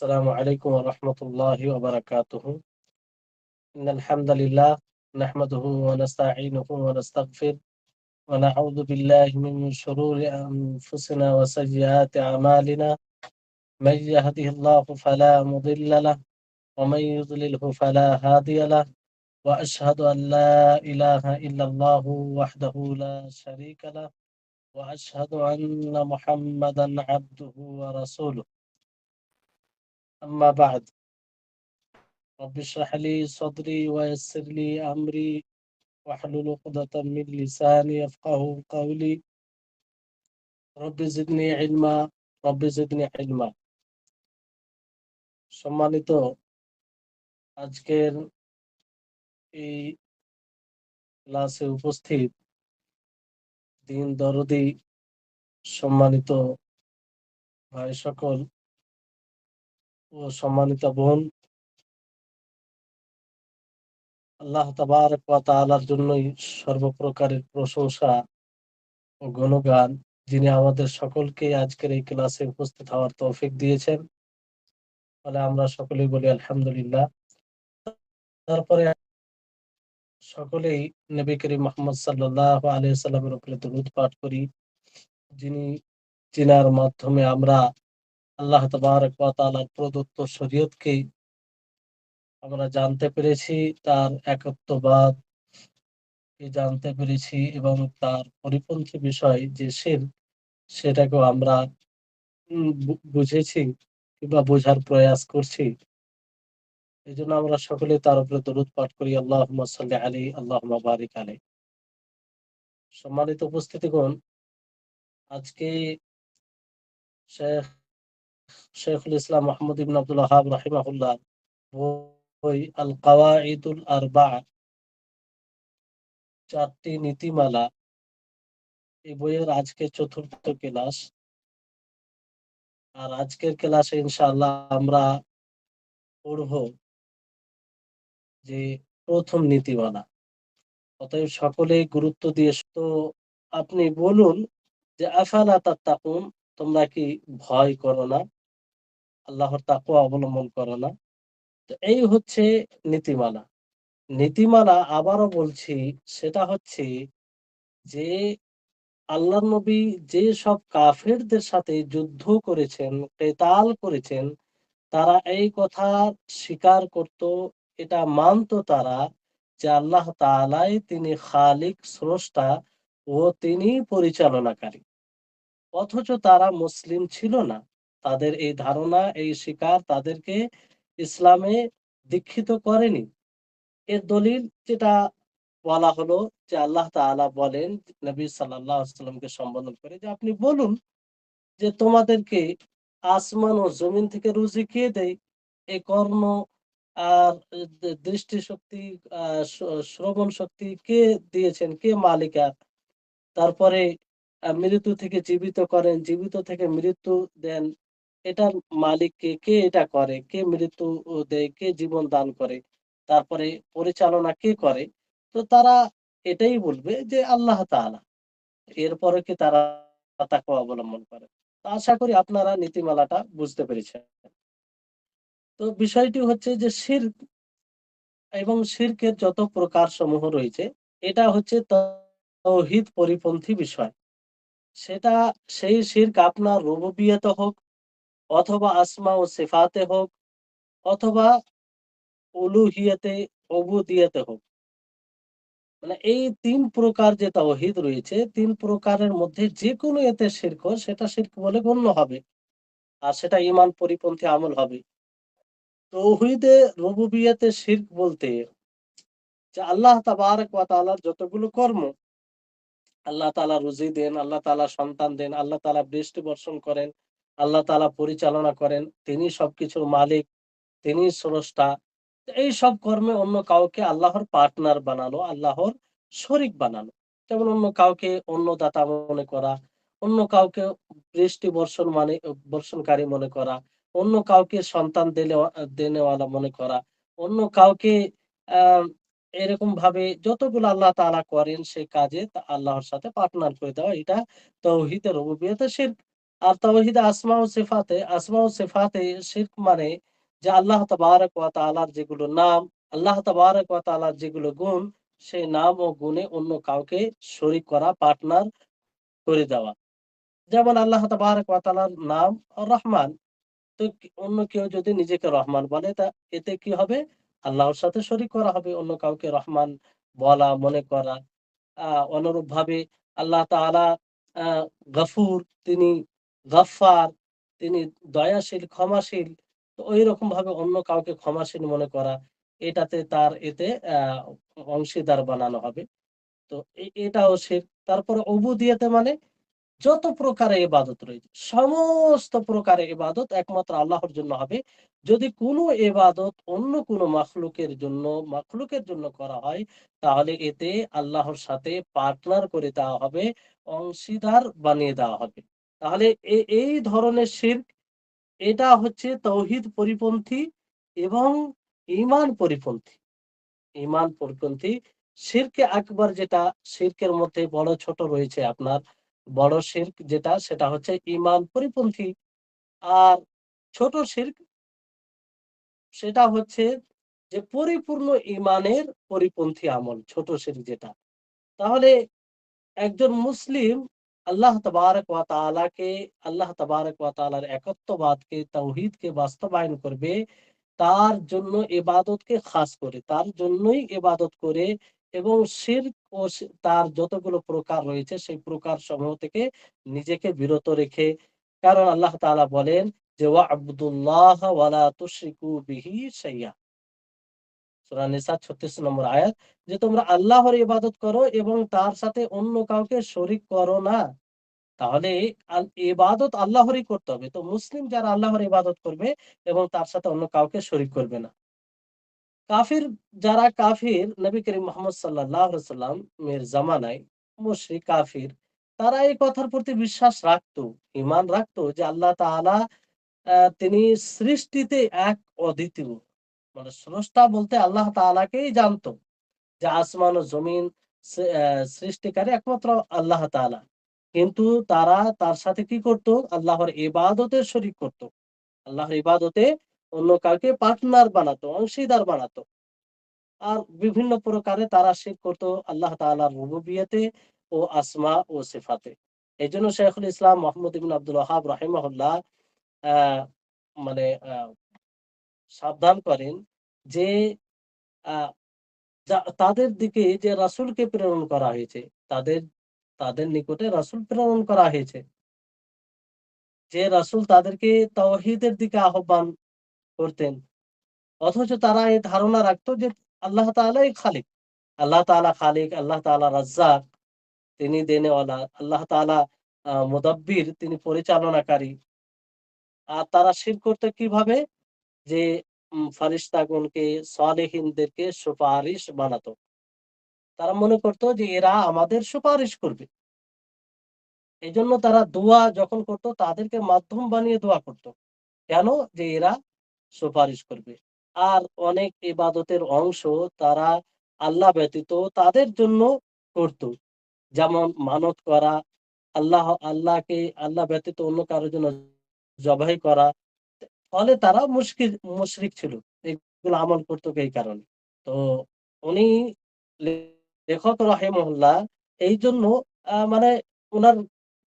السلام عليكم ورحمة الله وبركاته. إن الحمد لله نحمده ونستعينه ونستغفر ونعوذ بالله من شرور أنفسنا وسيئات أعمالنا. من يهده الله فلا مضل له ومن يضلله فلا هادي له، وأشهد أن لا إله إلا الله وحده لا شريك له، وأشهد أن محمدا عبده ورسوله. أما بعد، رب اشرح لي صدري ويسر لي أمري واحلل عقدة من لساني يفقه قولي. رب زدني علما رب زدني علما। সম্মানিত আজকের এই ক্লাসে উপস্থিত দিন দরদি সম্মানিত ভাই সকল ও সম্মানিত বোন, আল্লাহ তাবারক ওয়া তাআলার জন্যই সর্বপ্রকারের প্রশংসা ও গুণগান, যিনি আমাদের সকলকে আজকের এই ক্লাসে উপস্থিত হওয়ার তৌফিক দিয়েছেন। ফলে আমরা সকলেই বলি আলহামদুলিল্লাহ। তারপরে সকলেই নবী করিম মুহাম্মদ সাল্লাল্লাহু আলাইহি সাল্লামের উপরে দরুদ পাঠ করি, যিনার মাধ্যমে আমরা আল্লাহ তাবারক ওয়া তাআলার প্রদত্ত শরীয়তকে আমরা জানতে পেরেছি, তার একত্ববাদ জানতে পেরেছি এবং তার পরিপন্থী বিষয় যে শিরক, সেটাকেও আমরা বুঝেছি কিংবা বোঝার প্রয়াস করছি। এই জন্য আমরা সকলে তার উপরে দরুদ পাঠ করি, আল্লাহুম্মা সাল্লি আলাইহি আল্লাহুম্মা বারিক আলাইহি। সম্মানিত উপস্থিতিগণ, আজকে শেখুল ইসলাম মুহাম্মদ ইবনে আব্দুল ওয়াহাব রাহিমাহুল্লাহ বই আল কাওয়াইদুল আরবাআ, চারটি নীতিমালা, এই বইয়ের আজকে চতুর্থ ক্লাস। আর আজকের ক্লাসে ইনশাআল্লাহ আমরা পড়ব যে প্রথম নীতিমালা। অতএব সকলেই গুরুত্ব দিয়ে তো আপনি বলুন যে আফালা তাত্তাকুন, তোমরা কি ভয় করো না, আল্লাহর তাকওয়া অবলম্বন করো না। তো এই হচ্ছে নীতিমালা। নীতিমালা আবারও বলছি, সেটা হচ্ছে যে আল্লাহর নবী যে সব কাফেরদের সাথে যুদ্ধ করেছেন, কেতাল করেছেন, তারা এই কথা স্বীকার করত, এটা মানত তারা যে আল্লাহ তাআলাই তিনি খালিক, স্রষ্টা ও তিনি পরিচালনাকারী। অথচ তারা মুসলিম ছিল না। তাদের এই ধারণা, এই স্বীকার তাদেরকে ইসলামে দীক্ষিত করেনি। এর দলিল যেটা বলা হলো যে আল্লাহ তাআলা বলেন নবী সাল্লাল্লাহু আলাইহি ওয়াসাল্লামকে সম্বোধন করে যে আপনি বলুন যে তোমাদেরকে আসমান ও জমিন থেকে রুজি কে দেয়? এই কর্ণ আর দৃষ্টিশক্তি, শ্রবণ শক্তি কে দিয়েছেন? কে মালিকা? তারপরে মৃত্যু থেকে জীবিত করেন, জীবিত থেকে মৃত্যু দেন। এটার মালিক কে? কে এটা করে? কে মৃত্যু দেয়? কে জীবন দান করে? তারপরে পরিচালনা কে করে? তো তারা এটাই বলবে যে আল্লাহ তাআলা। এরপরে কি তারা তাকওয়া অবলম্বন করে? তো আশা করি আপনারা নীতিমালাটা বুঝতে পেরেছেন। তো বিষয়টি হচ্ছে যে শিরক এবং শিরকের যত প্রকার সমূহ রয়েছে, এটা হচ্ছে তাওহীদ পরিপন্থী বিষয়। সেটা সেই শিরক আপনার রুবুবিয়তে হোক, অথবা আসমা ও সিফাতে হোক, অথবা উলুহিয়াতে, উবুদিয়াতে হোক। মানে এই ৩ প্রকার যে তাওহীদ রয়েছে, ৩ প্রকারের মধ্যে যেকোনো এতে শিরক, সেটা শিরক বলে গণ্য হবে। আর সেটা ঈমান পরিপন্থী আমল হবে। তাওহীদে রুবুবিয়তে শিরক বলতে যে আল্লাহ তাবারক ওয়া তাআলার যতগুলো কর্ম, আল্লাহ তাআলা রুজি দেন, আল্লাহ তাআলা সন্তান দেন, আল্লাহ তাআলা বৃষ্টি বর্ষণ করেন, আল্লাহ তাআলা পরিচালনা করেন, তিনি সবকিছুর মালিক, তিনি স্রষ্টা। এই সব কর্মে অন্য কাউকে আল্লাহর পার্টনার বানানো, আল্লাহর শরীক বানানো। যেমন অন্য কাউকে অন্নদাতা মনে করা, অন্য কাউকে বৃষ্টি বর্ষণ মানে বর্ষণকারী মনে করা, অন্য কাউকে সন্তান দেনেওয়ালা মনে করা, অন্য কাউকে আহ এরকম ভাবে যতগুলো আল্লাহ তাআলা করেন সেই কাজে আল্লাহর সাথে পার্টনার করে দেওয়া, এটা তাওহীদের রুবুবিয়তের শিরক। আর তাওহীদে আসমা ও সিফাতে শিরক মানে যে আল্লাহ তাবারক ওয়া তাআলার যেগুলো নাম, আল্লাহ তাবারক ওয়া তাআলার যেগুলো গুণ, সেই নাম ও গুণে অন্য কাউকে শরীক করা, পার্টনার করে দেওয়া। যেমন আল্লাহ তাবারক ওয়া তাআলার নাম রহমান। তো অন্য কেউ যদি নিজেকে রহমান বলে, তা এতে কি হবে? আল্লাহর সাথে শরীক করা হবে অন্য কাউকে রহমান বলা, মনে করা। আ অনুরূপভাবে আল্লাহ তাআলা আ গফুর, তিনি গফফার, তিনি দয়াশীল, ক্ষমাশীল। তো ঐরকমভাবে অন্য কাউকে ক্ষমাশীল মনে করা, এটাতে তার এতে অংশীদার বানানো হবে। তো এটাও শিরক। তারপরে উবুদিয়তে মানে যত প্রকারের ইবাদত রয়েছে, সমস্ত প্রকারের ইবাদত একমাত্র আল্লাহর জন্য হবে। যদি কোনো ইবাদত অন্য কোনো মাখলুকের জন্য করা হয়, তাহলে এতে আল্লাহর সাথে পার্টনার করে দেওয়া হবে, অংশীদার বানিয়ে দেওয়া হবে। তাহলে এই ধরনের শিরক, এটা হচ্ছে তাওহীদ পরিপন্থী এবং ঈমান পরিপন্থী। ঈমান পরিপন্থী। শিরকে আকবার যেটা, শিরকের মধ্যে বড় ছোট রয়েছে আপনার। বড় শিরক যেটা, সেটা হচ্ছে ঈমান পরিপন্থী। আর ছোট শিরক, সেটা হচ্ছে যে পরিপূর্ণ ঈমানের পরিপন্থী আমল, ছোট শিরক যেটা। তাহলে একজন মুসলিম আল্লাহ তাবারক ওয়া তাআলাকে, আল্লাহ তাবারক ওয়া তাআলার একত্ববাদকে, তাওহীদকে বাস্তবায়ন করবে। তার জন্য ইবাদতকে খাস করে, তার জন্যই ইবাদত করে, এবং শিরক ও তার যতগুলো প্রকার রয়েছে সেই প্রকার সমূহ থেকে নিজেকে বিরত রেখে। কারণ আল্লাহ তাআলা বলেন যে ওয়া'বুদুল্লাহ ওয়া লা তুশরিকু বিহি শাইআ। সূরা নিসা ৩৬ নম্বর আয়াত, যে তোমরা আল্লাহর ইবাদত করো এবং তার সাথে অন্য কাউকে শরীক করো না। তাহলে ইবাদত আল্লাহরই করতে হবে। তো মুসলিম যারা আল্লাহর ইবাদত করবে এবং তার সাথে অন্য কাউকে শরীক করবে না। কাফির, যারা কাফির নবী করিম মুহাম্মদ সাল্লাল্লাহু আলাইহি ওয়াসাল্লাম এর জামানায় মুশরিক কাফির, তারা এই কথার প্রতি বিশ্বাস রাখতো, ঈমান রাখতো যে আল্লাহ তাআলা তিনি সৃষ্টিতে এক, অদ্বিতীয়। মানে স্রষ্টা বলতে আল্লাহ তাআলাকেই জানতো, যে আসমান ও জমিন সৃষ্টিকারী একমাত্র আল্লাহ তাআলা। কিন্তু তারা তার সাথে কি করত? আল্লাহর ইবাদতে শরীক করত। আল্লাহর ইবাদতে অন্য কাউকে পার্টনার বানাতো, অংশীদার বানাতো। আর বিভিন্ন প্রকারে তারা শিরক করত আল্লাহ তাআলার রুবুবিয়তে ও আসমা ও সিফাতে। এজন্য শাইখুল ইসলাম মুহাম্মদ ইবনে আব্দুল ওয়াহ্হাব রাহিমাহুল্লাহ আ মানে সাবধান করেন যে আ তাদের দিকে যে রাসূলকে প্রেরণ করা হয়েছে, তাদের তাদের নিকটে রাসূল প্রেরণ করা হয়েছে। যে রাসূল তাদেরকে তাওহীদের দিকে আহ্বান করতেন। অথচ তারা এই ধারণা রাখতো যে আল্লাহ তাআলাই খালিক। আল্লাহ তাআলা খালিক, আল্লাহ তাআলা রাজ্জাক, তিনি দেনেওয়ালা, আল্লাহ তাআলা মুদাব্বির, তিনি পরিচালনাকারী। আর তারা শিরক করতো কিভাবে? যে ফারিস্তাগণকে, সালেহীনদেরকে সুপারিশ বানাতো। তারা মনে করত যে এরা আমাদের সুপারিশ করবে। এজন্য তারা দোয়া যখন করত, তাদেরকে মাধ্যম বানিয়ে দোয়া করত। কেন? যে এরা সুপারিশ করবে। আর অনেক ইবাদতের অংশ তারা আল্লাহ ব্যতীত তাদের জন্য করত। যেমন মানত করা, আল্লাহকে, আল্লাহ ব্যতীত অন্য কারো জন্য জবাই করা। ফলে তারা মুশরিক ছিল। এগুলো আমল করত এই কারণে। তো উনি লেখক রাহিমাহুল্লাহ এইজন্য মানে উনার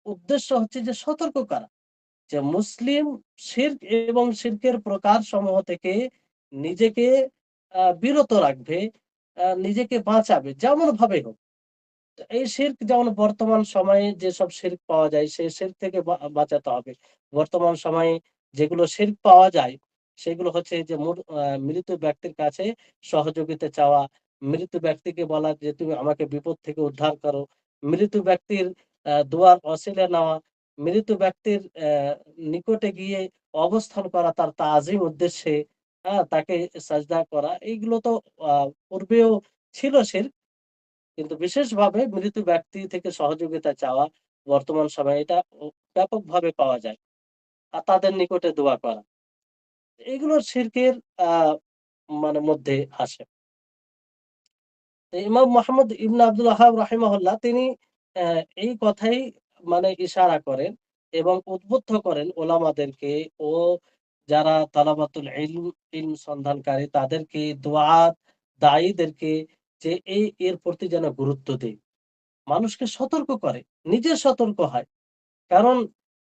উদ্দেশ্য হচ্ছে যে সতর্ক করা। যে মুসলিম শিরক এবং শিরকের প্রকারসমূহ থেকে নিজেকে বিরত রাখবে, নিজেকে বাঁচাবে যেমনভাবে হোক। তো এই শিরক, যেমন বর্তমান সময়ে যেসব শিরক পাওয়া যায়, সেই শিরক থেকে বাঁচাতে হবে। বর্তমান সময়ে যেগুলো শিরক পাওয়া যায়, সেগুলো হচ্ছে যে মৃত ব্যক্তির কাছে সহযোগিতা চাওয়া, মৃত ব্যক্তিকে বলা যে তুমি আমাকে বিপদ থেকে উদ্ধার করো, মৃত ব্যক্তির দোয়ার অছিলা নেওয়া, মৃত ব্যক্তির নিকটে গিয়ে অবস্থান করা তার তাজিম উদ্দেশ্যে, তাকে সাজদা করা। এইগুলো তো পূর্বেও ছিল শিরক। কিন্তু বিশেষভাবে মৃত ব্যক্তি থেকে সহযোগিতা চাওয়া বর্তমান সময়ে এটা ব্যাপকভাবে পাওয়া যায়। আর তাদের নিকটে দোয়া করা। এগুলো শিরকের আ মানে মধ্যে আসে। তো ইমাম মুহাম্মদ ইবনে আব্দুল ওয়াহ্হাব রাহিমাহুল্লাহ তিনি এই কথাই মানে ইশারা করেন এবং উদ্বুদ্ধ করেন ওলামাদেরকে ও যারা তালাবাতুল ইলম সন্ধানকারী তাদেরকে, দুআত, দায়ীদেরকে, যে এর প্রতি যেন গুরুত্ব দেয়। মানুষকে সতর্ক করে, নিজে সতর্ক হয়। কারণ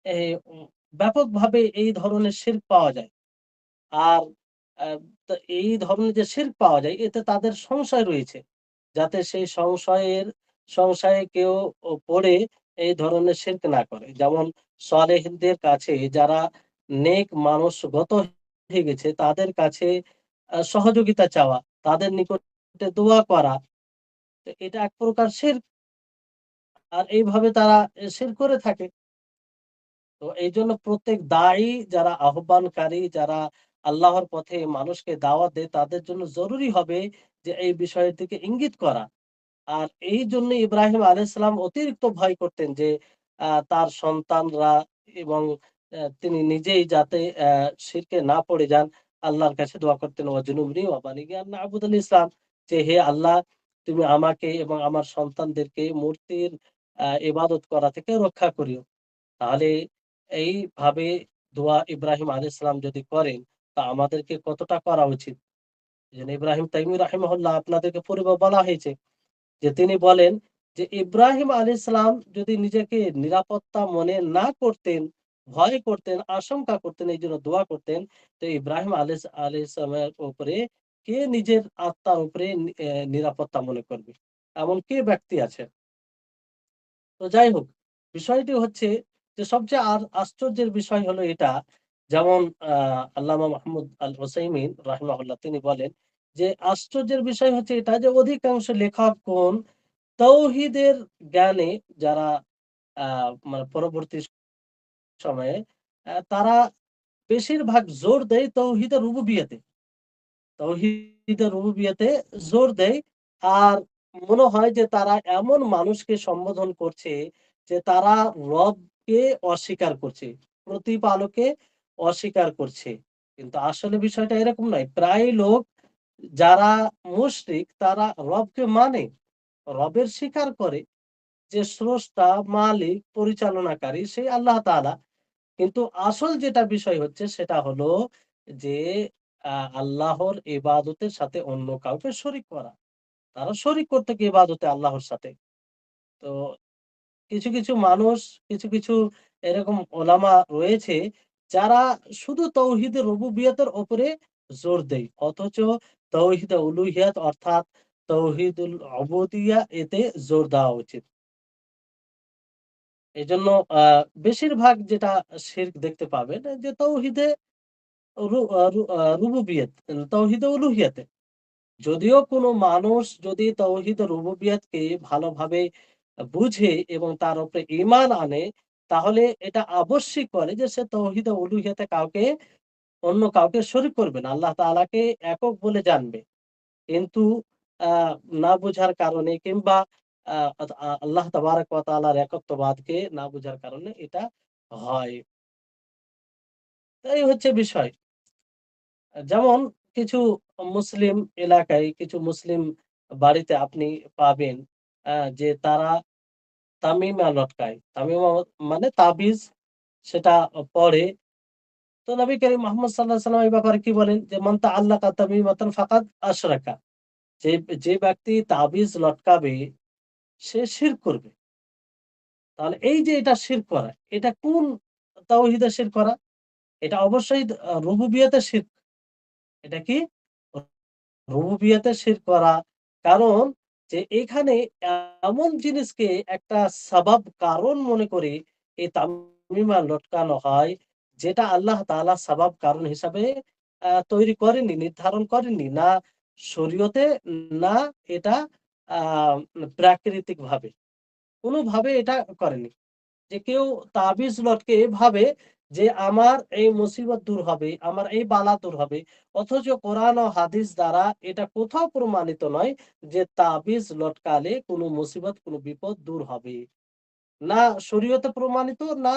এ উম ব্যাপকভাবে এই ধরনের শিরক পাওয়া যায়। আর আ তো এই ধরনের যে শিরক পাওয়া যায় এতে তাদের সংশয় রয়েছে। যাতে সেই সংশয়ে কেউ পড়ে এই ধরনের শিরক না করে। যেমন সালেহীনদের কাছে যারা নেক মানুষ গত হয়ে গেছে তাদের কাছে সহযোগিতা চাওয়া, তাদের নিকটে দোয়া করা। তো এটা এক প্রকার শিরক। আর এইভাবে তারা শিরক করে থাকে। তো এইজন্য প্রত্যেক দায়ী যারা আহ্বানকারী, যারা আল্লাহর পথে মানুষকে দাওয়াত দেয় তাদের জন্য জরুরি হবে যে এই বিষয়ের দিকে ইঙ্গিত করা। আর এইজন্য ইব্রাহিম আলাইহিস সালাম অতিরিক্ত ভয় করতেন যে তার সন্তানরা এবং তিনি নিজেই যাতে শিরকে না পড়ে যান, আল্লাহর কাছে দোয়া করতেন ওয়াজনুবনি ওয়া বানিয়া আন না'বুদাল ইসলাম, যে হে আল্লাহ তুমি আমাকে এবং আমার সন্তানদেরকে মূর্তির ইবাদত করা থেকে রক্ষা করিও। তাহলে এইভাবে দোয়া ইব্রাহিম আলাইহিস সালাম যদি করেন তা আমাদেরকে কতটা করা উচিত? এজন্য ইব্রাহিম তাইমি রাহিমাহুল্লাহ আপনাদেরকে পূর্বে বলা হয়েছে যে তিনি বলেন যে ইব্রাহিম আলাইহিস সালাম যদি নিজেকে নিরাপত্তা মনে না করতেন, ভয় করতেন, আশঙ্কা করতেন, এইজন্য দোয়া করতেন, তো ইব্রাহিম আলাইহিস সালামের উপরে কে নিজের আত্মার উপরে নিরাপত্তা মনে করবে? এমন কে ব্যক্তি আছে? তো যাই হোক, বিষয়টি হচ্ছে যে সবচেয়ে আশ্চর্যের বিষয় হলো এটা, যেমন আল্লামা মাহমুদ আল উসাইমিন রাহিমাহুল্লাহ তিনি বলেন যে আশ্চর্যের বিষয় হচ্ছে এটা যে অধিকাংশ লেখকগণ তাওহীদের জ্ঞানে যারা মানে পরবর্তী সময়ে তারা বেশিরভাগ জোর দেয় তাওহীদের রুবুবিয়্যাতে। তাওহীদে রুবুবিয়্যাতে জোর দেয়। আর মনে হয় যে তারা এমন মানুষকে সম্বোধন করছে যে তারা রবকে অস্বীকার করছে, প্রতিপালকে অস্বীকার করছে। কিন্তু আসলে বিষয়টা এরকম নয়। প্রায় লোক যারা মুশরিক তারা রবকে মানে, রবের স্বীকার করে যে স্রষ্টা, মালিক, পরিচালনাকারী সেই আল্লাহ তাআলা। কিন্তু আসল যেটা বিষয় হচ্ছে সেটা হলো যে আল্লাহর ইবাদতের সাথে অন্য কাউকে শরিক করা। তারা শরিক করতে গিয়ে ইবাদতে আল্লাহর সাথে। তো কিছু মানুষ, কিছু এরকম ওলামা রয়েছে যারা শুধু তাওহীদে রুবুবিয়তের উপরে জোর দেয়। অথচ তাওহীদে উলুহিয়াত অর্থাৎ তাওহীদুল উবুদিয়্যা এতে জোর দেওয়া উচিত। এজন্য আ বেশিরভাগ যেটা শিরক দেখতে পাবেন যে তাওহীদে রু আ রু আ রুবুবিয়ত, তাওহীদে উলুহিয়াতে। যদিও কোনো মানুষ যদি তাওহীদ রুবুবিয়তকে ভালোভাবে বুঝে এবং তার উপরে ঈমান আনে, তাহলে এটা আবশ্যিক করে যে সে তাওহীদ উলুহিয়াতে অন্য কাউকে শরিক করবে না। আল্লাহ তাআলাকে একক বলে জানবে। কিন্তু আ না বুঝার কারণে কিংবা আ আল্লাহ তাবারাক ওয়া তাআলার একত্ববাদকে না বুঝার কারণে এটা হয়। তো এই হচ্ছে বিষয়। যেমন কিছু মুসলিম এলাকায়, কিছু মুসলিম বাড়িতে আপনি পাবেন যে তারা তামিমা লটকায়। তামিমা মানে তাবিজ, সেটা পড়ে। তো নবী করিম মুহাম্মদ সাল্লাল্লাহু আলাইহি ওয়াসাল্লাম এই ব্যাপারে কি বলেন? যে মান তাআল্লাকা তামিমাতান ফাকাদ আশরাকা। যে যে ব্যক্তি তাবিজ লটকাবে সে শিরক করবে। তাহলে এই যে এটা শিরক করা, এটা কোন তাওহীদের শিরক করা? এটা অবশ্যই রুবুবিয়তের শিরক। এটা কি? রুবুবিয়তে শিরক করা। কারণ যে এখানে এমন জিনিসকে একটা সাবাব কারণ মনে করে এই তামিমা লটকানো হয়, যেটা আল্লাহ তাআলা সাবাব কারণ হিসাবে তৈরি করেননি, নির্ধারণ করেননি। না শরীয়তে, না এটা আ প্রাকৃতিকভাবে। কোনোভাবে এটা করেনি। যে কেউ তাবিজ লটকে ভাবে যে আমার এই মুসিবত দূর হবে, আমার এই বালা দূর হবে। অথচ কোরআন ও হাদিস দ্বারা এটা কোথাও প্রমাণিত নয় যে তাবিজ লটকালে কোনো মুসিবত, কোনো বিপদ দূর হবে। না শরীয়তে প্রমাণিত, না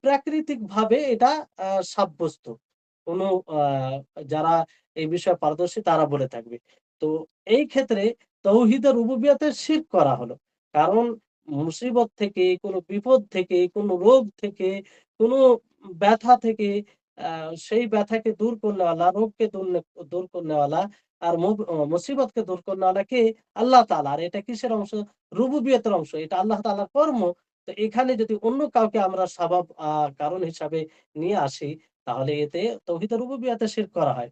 প্রাকৃতিকভাবে এটা সাব্যস্ত। কোনো আ যারা এই বিষয়ে পারদর্শী তারা বলে থাকবে। তো এই ক্ষেত্রে তাওহীদে রুবুবিয়তে শিরক করা হলো। কারণ মুসিবত থেকে, কোনো বিপদ থেকে, কোনো রোগ থেকে, কোনো ব্যথা থেকে আ সেই ব্যথাকে দূর করনেওয়ালা, রোগকে দূর করনেওয়ালা আর মুসিবতকে দূর করনেওয়ালা কে? আল্লাহ তাআলা। আর এটা কিসের অংশ? রুবুবিয়তের অংশ। এটা আল্লাহ তাআলার কর্ম। তো এখানে যদি অন্য কাউকে আমরা সাবাব কারণ হিসাবে নিয়ে আসি, তাহলে এতে তাওহীদে রুবুবিয়তে শিরক করা হয়।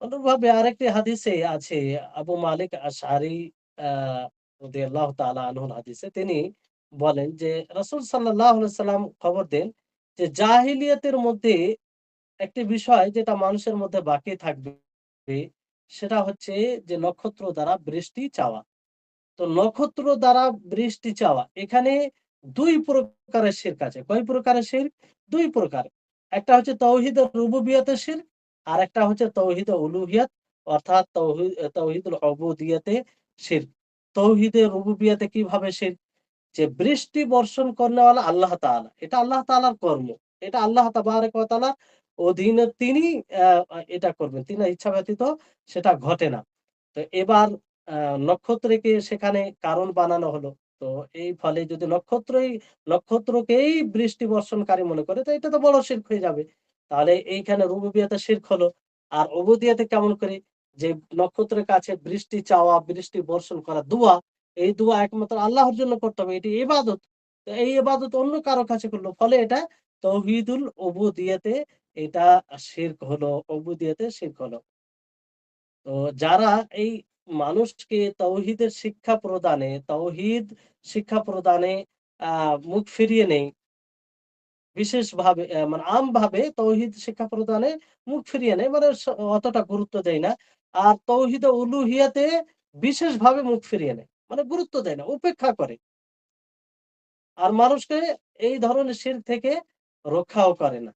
অনুরূপভাবে আরেকটি হাদিসে আছে, আবু মালিক আশআরি আ রাদিয়াল্লাহু তাআলা আনহুর হাদিসে তিনি বলেন যে রাসূল সাল্লাল্লাহু আলাইহি সাল্লাম খবর দেন যে জাহিলিয়াতের মধ্যে একটি বিষয় যেটা মানুষের মধ্যে বাকি থাকবে, সেটা হচ্ছে যে নক্ষত্র দ্বারা বৃষ্টি চাওয়া। তো নক্ষত্র দ্বারা বৃষ্টি চাওয়া, এখানে ২ প্রকারের শিরক আছে। কয় প্রকারের শিরক? ২ প্রকার। একটা হচ্ছে তাওহীদে রুবুবিয়তের শিরক, আরেকটা হচ্ছে তাওহীদে উলুহিয়াত অর্থাৎ তাওহীদুল উবুদিয়তে শিরক। তাওহীদে রুবুবিয়তে কিভাবে শিরক? যে বৃষ্টি বর্ষণ করনেওয়ালা আল্লাহ তাআলা। এটা আল্লাহ তাআলার কর্ম। এটা আল্লাহ তাবারাক ওয়া তাআলার অধীনে তিনি আ এটা করবেন। তিনার ইচ্ছা ব্যতীত সেটা ঘটে না। তো এবার আ নক্ষত্রকে সেখানে কারণ বানানো হলো। তো এই ফলে যদি নক্ষত্রকেই বৃষ্টি বর্ষণকারী মনে করে, তো এটা তো বড় শিরক হয়ে যাবে। তাহলে এইখানে রুবুবিয়তে শিরক হলো। আর উবুদিয়তে কেমন করে? যে নক্ষত্রের কাছে বৃষ্টি চাওয়া, বৃষ্টি বর্ষণ করা, দোয়া, এই দোয়া একমাত্র আল্লাহর জন্য করতে হবে। এটি ইবাদত। তো এই ইবাদত অন্য কারো কাছে করল। ফলে এটা তাওহীদুল উবুদিয়তে এটা শিরক হলো, উবুদিয়তে শিরক হলো। তো যারা এই মানুষকে তাওহীদ শিক্ষা প্রদানে আ মুখ ফিরিয়ে নেয়, বিশেষভাবে মানে আমভাবে তাওহীদ শিক্ষা প্রদানে মুখ ফিরিয়ে নেয়, মানে অতটা গুরুত্ব দেয় না। আর তাওহীদে উলুহিয়াতে বিশেষভাবে মুখ ফিরিয়ে নেয়। মানে গুরুত্ব দেয় না, উপেক্ষা করে। আর মানুষকে এই ধরনের শিরক থেকে রক্ষাও করে না।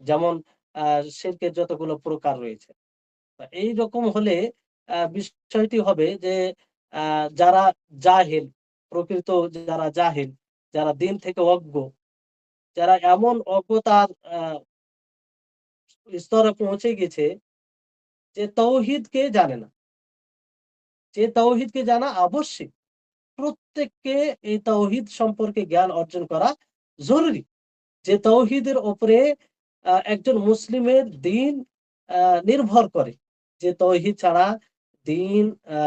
যেমন আ শিরকের যতগুলো প্রকার রয়েছে। এইরকম হলে বিষয়টি হবে যে আ যারা জাহেল, প্রকৃত যারা জাহেল, যারা দিন থেকে অজ্ঞ, যারা এমন অজ্ঞতার স্তরে পৌঁছে গেছে যে তাওহীদকে জানে না। যে তাওহীদকে জানা আবশ্যিক। প্রত্যেককে এই তাওহীদ সম্পর্কে জ্ঞান অর্জন করা জরুরি। যে তাওহীদের উপরে একজন মুসলিমের দিন আ নির্ভর করে। যে তাওহীদ ছাড়া দিন আ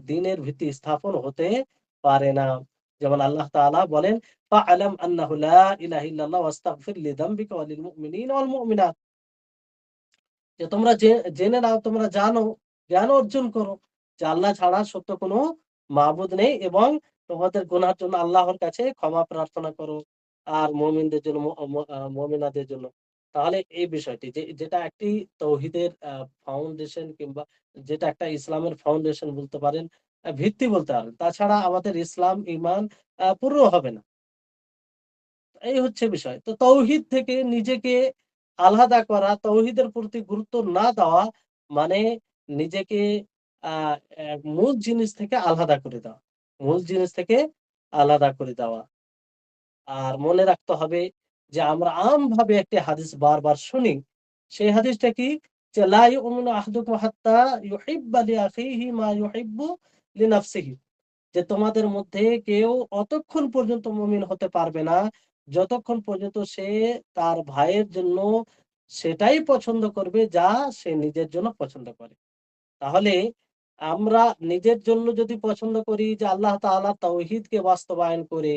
দিনের ভিত্তি স্থাপন হতে পারে না। যেমন আল্লাহ তাআলা বলেন, "ফা'লাম আন্নাহু লা ইলাহা ইল্লাল্লাহ ওয়াস্তাগফির লিযামবিকা ওয়া লিল মুমিনিনা ওয়াল মুমিনাত।" যে তোমরা জেনে নাও, তোমরা জানো, জ্ঞান অর্জন করো যে আল্লাহ ছাড়া সত্য কোনো মাবুদ নেই এবং তোমাদের গুনাহের জন্য আল্লাহর কাছে ক্ষমা প্রার্থনা করো। আর মুমিনদের জন্য মুমিনাদের জন্য। তাহলে এই বিষয়টি যেটা একটি তাওহীদের ফাউন্ডেশন কিংবা যেটা একটা ইসলামের ফাউন্ডেশন বলতে পারেন, ভিত্তি বলতে পারেন। তাছাড়া আমাদের ইসলাম, ঈমান পূর্ণ হবে না। এই হচ্ছে বিষয়। তো তাওহীদ থেকে নিজেকে আলাদা করা, তাওহীদের প্রতি গুরুত্ব না দেওয়া মানে নিজেকে আ মূল জিনিস থেকে আলাদা করে দেওয়া। মূল জিনিস থেকে আলাদা করে দেওয়া। আর মনে রাখতে হবে যে আমরা আমভাবে একটি হাদিস বারবার শুনি। সেই হাদিসটা কি? যে লা ইউমিনু আহাদুকুম হাত্তা ইউহিব্বা লিআখিহি মা ইউহিব্বু লিনাফসিহি। যে তোমাদের মধ্যে কেউ অতক্ষণ পর্যন্ত মুমিন হতে পারবে না, যতক্ষণ পর্যন্ত সে তার ভাইয়ের জন্য সেটাই পছন্দ করবে যা সে নিজের জন্য পছন্দ করে। তাহলে আমরা নিজের জন্য যদি পছন্দ করি যে আল্লাহ তাআলা তাওহীদকে বাস্তবায়ন করে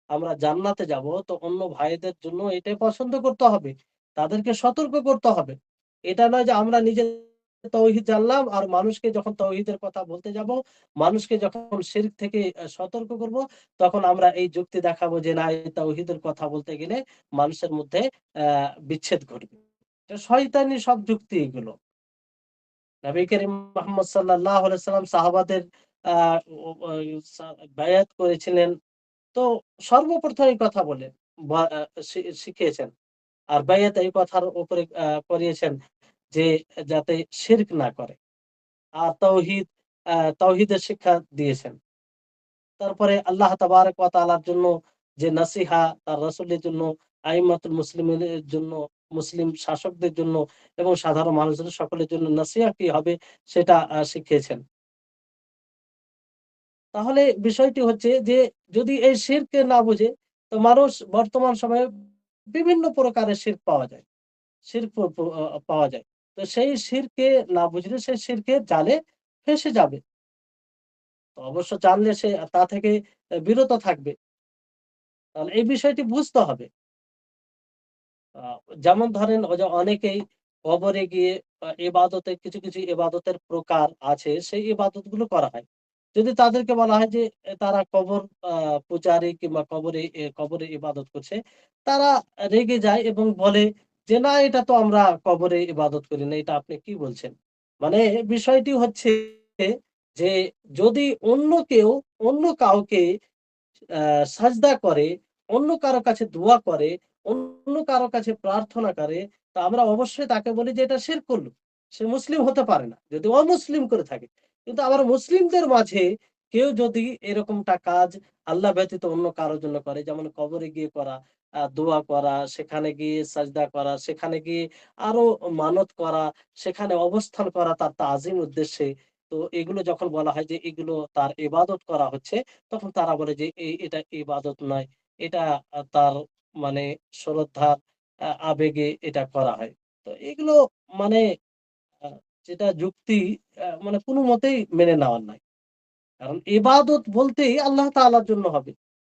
আমরা জান্নাতে যাব, তো অন্য ভাইদের জন্য এটাই পছন্দ করতে হবে। তাদেরকে সতর্ক করতে হবে। এটা নয় যে আমরা নিজে তাওহীদ জানলাম আর মানুষকে যখন তাওহীদের কথা বলতে যাব, মানুষকে যখন শিরক থেকে সতর্ক করব, তখন আমরা এই যুক্তি দেখাবো যে না, এই তাওহীদের কথা বলতে গেলে মানুষের মধ্যে বিচ্ছেদ ঘটবে। এটা শয়তানি সব যুক্তি এগুলো। নবী করিম মুহাম্মদ সাল্লাল্লাহু আলাইহি সাল্লাম সাহাবাদের আ ও ওই বায়াত করেছিলেন। তো সর্বপ্রথম এই কথা বলে বা শিখিয়েছেন। আর বায়াত এই কথার উপরে করিয়েছেন যে যাতে শিরক না করে। আর তাওহীদের শিক্ষা দিয়েছেন। তারপরে আল্লাহ তাবারাক ওয়া তাআলার জন্য যে নসিহা, তার রাসূলের জন্য, আইম্মাতুল মুসলিমিনের জন্য, মুসলিম শাসকদের জন্য এবং সাধারণ মানুষদের সকলের জন্য নসিহা কি হবে সেটা শিখিয়েছেন। তাহলে বিষয়টি হচ্ছে যে যদি এই শিরকে না বুঝে, তো মানুষ বর্তমান সময়ে বিভিন্ন প্রকারের শিরক পাওয়া যায়। শিরক প প পাওয়া যায়। তো সেই শিরকে না বুঝলে সেই শিরকের জালে ফেঁসে যাবে। তো অবশ্য জানলে সে তা থেকে বিরত থাকবে। তাহলে এই বিষয়টি বুঝতে হবে। আ যেমন ধরেন ওই যে অনেকেই কবরে গিয়ে ইবাদতের কিছু ইবাদতের প্রকার আছে, সেই ইবাদতগুলো করা হয়। যদি তাদেরকে বলা হয় যে তারা কবর আ পূজারী কিংবা কবরে ইবাদত করছে, তারা রেগে যায় এবং বলে যে, "না, এটা তো আমরা কবরে ইবাদত করি না। এটা আপনি কি বলছেন?" মানে বিষয়টি হচ্ছে যে যদি অন্য কাউকে আ সাজদা করে, অন্য কারো কাছে দোয়া করে, অন্য কারো কাছে প্রার্থনা করে, তো আমরা অবশ্যই তাকে বলি যে এটা শিরক করল। সে মুসলিম হতে পারে না। যদি অমুসলিম করে থাকে। কিন্তু আবার মুসলিমদের মাঝে কেউ যদি এরকমটা কাজ আল্লাহ ব্যতীত অন্য কারো জন্য করে, যেমন কবরে গিয়ে করা, দোয়া করা, সেখানে গিয়ে সাজদা করা, সেখানে গিয়ে আরো মানত করা, সেখানে অবস্থান করা তার তাজিম উদ্দেশ্যে। তো এগুলো যখন বলা হয় যে এগুলো তার ইবাদত করা হচ্ছে, তখন তারা বলে যে এটা ইবাদত নয়। এটা তার মানে শ্রদ্ধার আবেগে এটা করা হয়। তো এগুলো মানে আ যেটা যুক্তি মানে কোনমতেই মেনে নেওয়ার নাই। কারণ ইবাদত বলতেই আল্লাহ তাআলার জন্য হবে।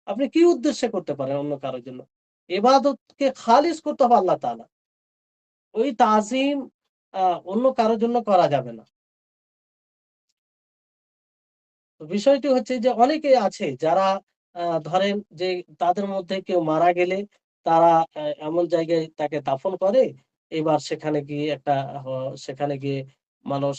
আপনি কি উদ্দেশ্যে করতে পারেন অন্য কারো জন্য? ইবাদতকে খালিস করতে হবে আল্লাহ তাআলা। ওই তাজিম আ অন্য কারো জন্য করা যাবে না। তো বিষয়টি হচ্ছে যে অনেকেই আছে যারা ধরেন যে তাদের মধ্যে কেউ মারা গেলে তারা এমন জায়গায় তাকে দাফন করে। এবার সেখানে গিয়ে হ সেখানে গিয়ে মানুষ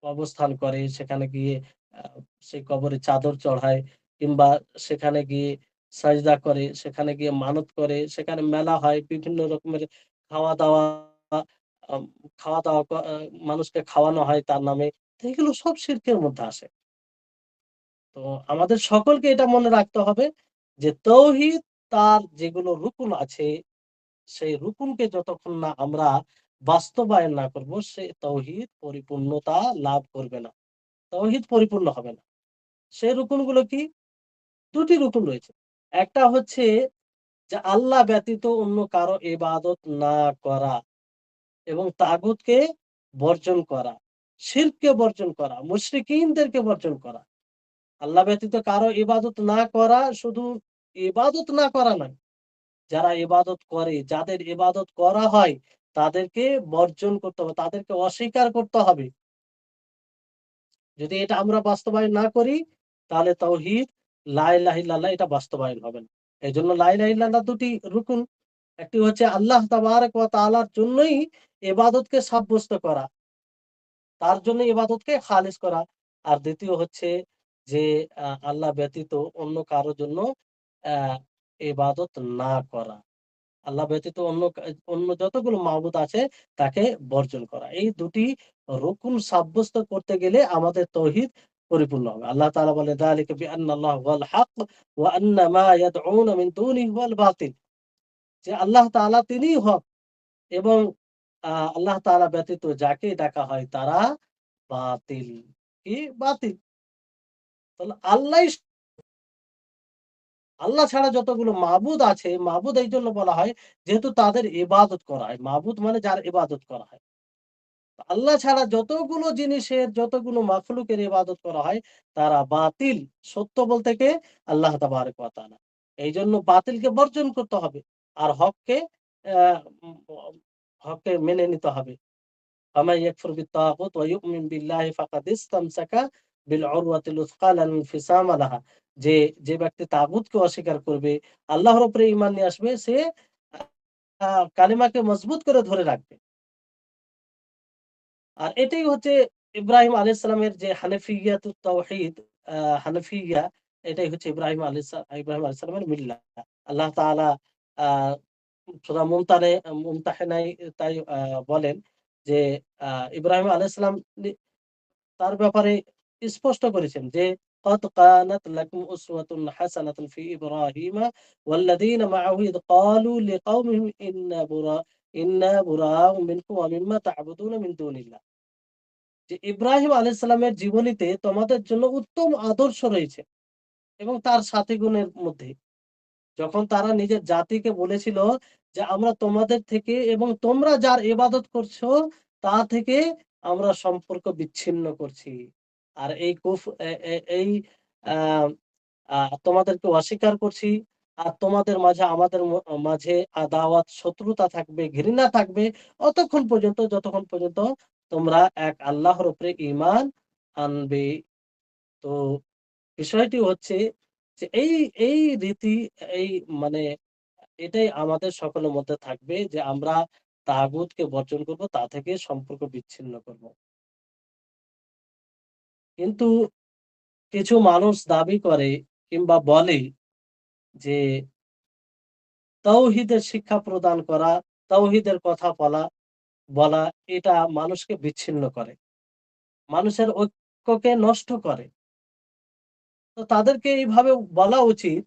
অবস্থান করে। সেখানে গিয়ে আ সেই কবরে চাদর চড়ায় কিংবা সেখানে গিয়ে সাজদা করে, সেখানে গিয়ে মানত করে, সেখানে মেলা হয়। বিভিন্ন রকমের খাওয়া-দাওয়া আম খাওয়া-দাওয়া মানুষকে খাওয়ানো হয় তার নামে। তো এগুলো সব শিরকের মধ্যে আসে। তো আমাদের সকলকে এটা মনে রাখতে হবে যে তৌহিদ তার যেগুলো রুকুন আছে, সেই রুকুনকে যতক্ষণ না আমরা বাস্তবায়ন না করব, সে তৌহিদ পরিপূর্ণতা লাভ করবে না। তৌহিদ পরিপূর্ণ হবে না। সেই রুকুনগুলো কি? ২ টি রুকুন রয়েছে। একটা হচ্ছে যে আল্লাহ ব্যতীত অন্য কারো ইবাদত না করা এবং তাগুতকে বর্জন করা, শিরককে বর্জন করা, মুশরিকিনদেরকে বর্জন করা। আল্লাহ ব্যতীত কারো ইবাদত না করা, শুধু ইবাদত না করা নয়। যারা ইবাদত করে, যাদের ইবাদত করা হয়, তাদেরকে বর্জন করতে হবে। তাদেরকে অস্বীকার করতে হবে। যদি এটা আমরা বাস্তবায়ন না করি, তাহলে তাওহীদ, লা ইলাহা ইল্লাল্লাহ এটা বাস্তবায়ন হবে না। এজন্য লা ইলাহা ইল্লাল্লাহ ২ টি রুকুন। একটি হচ্ছে আল্লাহ তাবারাক ওয়া তাআলার জন্যই ইবাদতকে সাব্যস্ত করা। তার জন্য ইবাদতকে খালিস করা। আর ২য় হচ্ছে যে আল্লাহ ব্যতীত অন্য কারো জন্য আ ইবাদত না করা। আল্লাহ ব্যতীত অন্য যতগুলো মাবুদ আছে তাকে বর্জন করা। এই ২ টি রুকুন সাব্যস্ত করতে গেলে আমাদের তাওহীদ পরিপূর্ণ হবে। আল্লাহ তাআলা বলে যালিকা বিআন্না আল্লাহ হুয়াল হক ওয়া আন্না মা ইয়াদউনা মিন দুনিহি হুয়াল বাতিল। যে আল্লাহ তাআলা তিনিই হক এবং আল্লাহ তাআলা ব্যতীত যাকে ডাকা হয় তারা বাতিল। কি? বাতিল। তাহলে আল্লাহ ছাড়া যতগুলো মাবুদ আছে, মাবুদ এইজন্য বলা হয় যেহেতু তাদের ইবাদত করা হয়। মাবুদ মানে যার ইবাদত করা হয়। আল্লাহ ছাড়া যতগুলো জিনিসের, যতগুলো মাখলুকের ইবাদত করা হয়, তারা বাতিল। সত্য বলতে কে? আল্লাহ তাবারাক ওয়া তাআলা। এইজন্য বাতিলকে বর্জন করতে হবে। আর অ্যা উম হককে মেনে নিতে হবে। ফামান ইয়াকফুর বিত-তাগুত ওয়া ইউমিন বিল্লাহি ফাকাদ ইসতামসাকা বিল উরওয়াতিল উসকা লা ইনফিসামা লাহা। যে, যে ব্যক্তি তাগুতকে অস্বীকার করবে, আল্লাহর উপরে ঈমান নিয়ে আসবে, সে আ কালিমাকে মজবুত করে ধরে রাখবে। আর এটাই হচ্ছে ইব্রাহিম আলাইহিস সালামের যে হানাফিয়াতুত তাওহীদ, আ হানাফিয়া, এটাই হচ্ছে ইব্রাহিম আলাইহিস সালামের মিল্লাহ। আল্লাহ তাআলা আ সূরা মুমতাহিনায় তাই বলেন যে আ ইব্রাহিম আলাইহিস সালাম তার ব্যাপারে স্পষ্ট করেছেন যে قد كانت لكم أسوة حسنة في إبراهيم والذين معه إذ قالوا لقومهم إنا براء منكم ومما تعبدون من دون الله যে ইব্রাহিম আলাইহিস সালামের জীবনীতে তোমাদের জন্য উত্তম আদর্শ রয়েছে এবং তার সাথী গুণের মধ্যে যখন তারা নিজের জাতিকে বলেছিল যে আমরা তোমাদের থেকে এবং তোমরা যার ইবাদত করছো তা থেকে আমরা সম্পর্ক বিচ্ছিন্ন করছি। আর এই কুফ এই আহ তোমাদেরকে অস্বীকার করছি। আর তোমাদের মাঝে আমাদের মাঝে আদাওয়াত শত্রুতা থাকবে, ঘৃণা থাকবে অতক্ষণ পর্যন্ত যতক্ষণ পর্যন্ত তোমরা এক আল্লাহর উপরে ঈমান আনবে। তো বিষয়টি হচ্ছে যে এই রীতি এই মানে এটাই আমাদের সকলের মধ্যে থাকবে যে আমরা তাগুতকে বর্জন করব, তা থেকে সম্পর্ক বিচ্ছিন্ন করব। কিন্তু কিছু মানুষ দাবি করে কিংবা বলে যে তাওহীদের শিক্ষা প্রদান করা, তাওহীদের কথা বলা বলা এটা মানুষকে বিচ্ছিন্ন করে, মানুষের ঐক্যকে নষ্ট করে। তো তাদেরকে এইভাবে বলা উচিত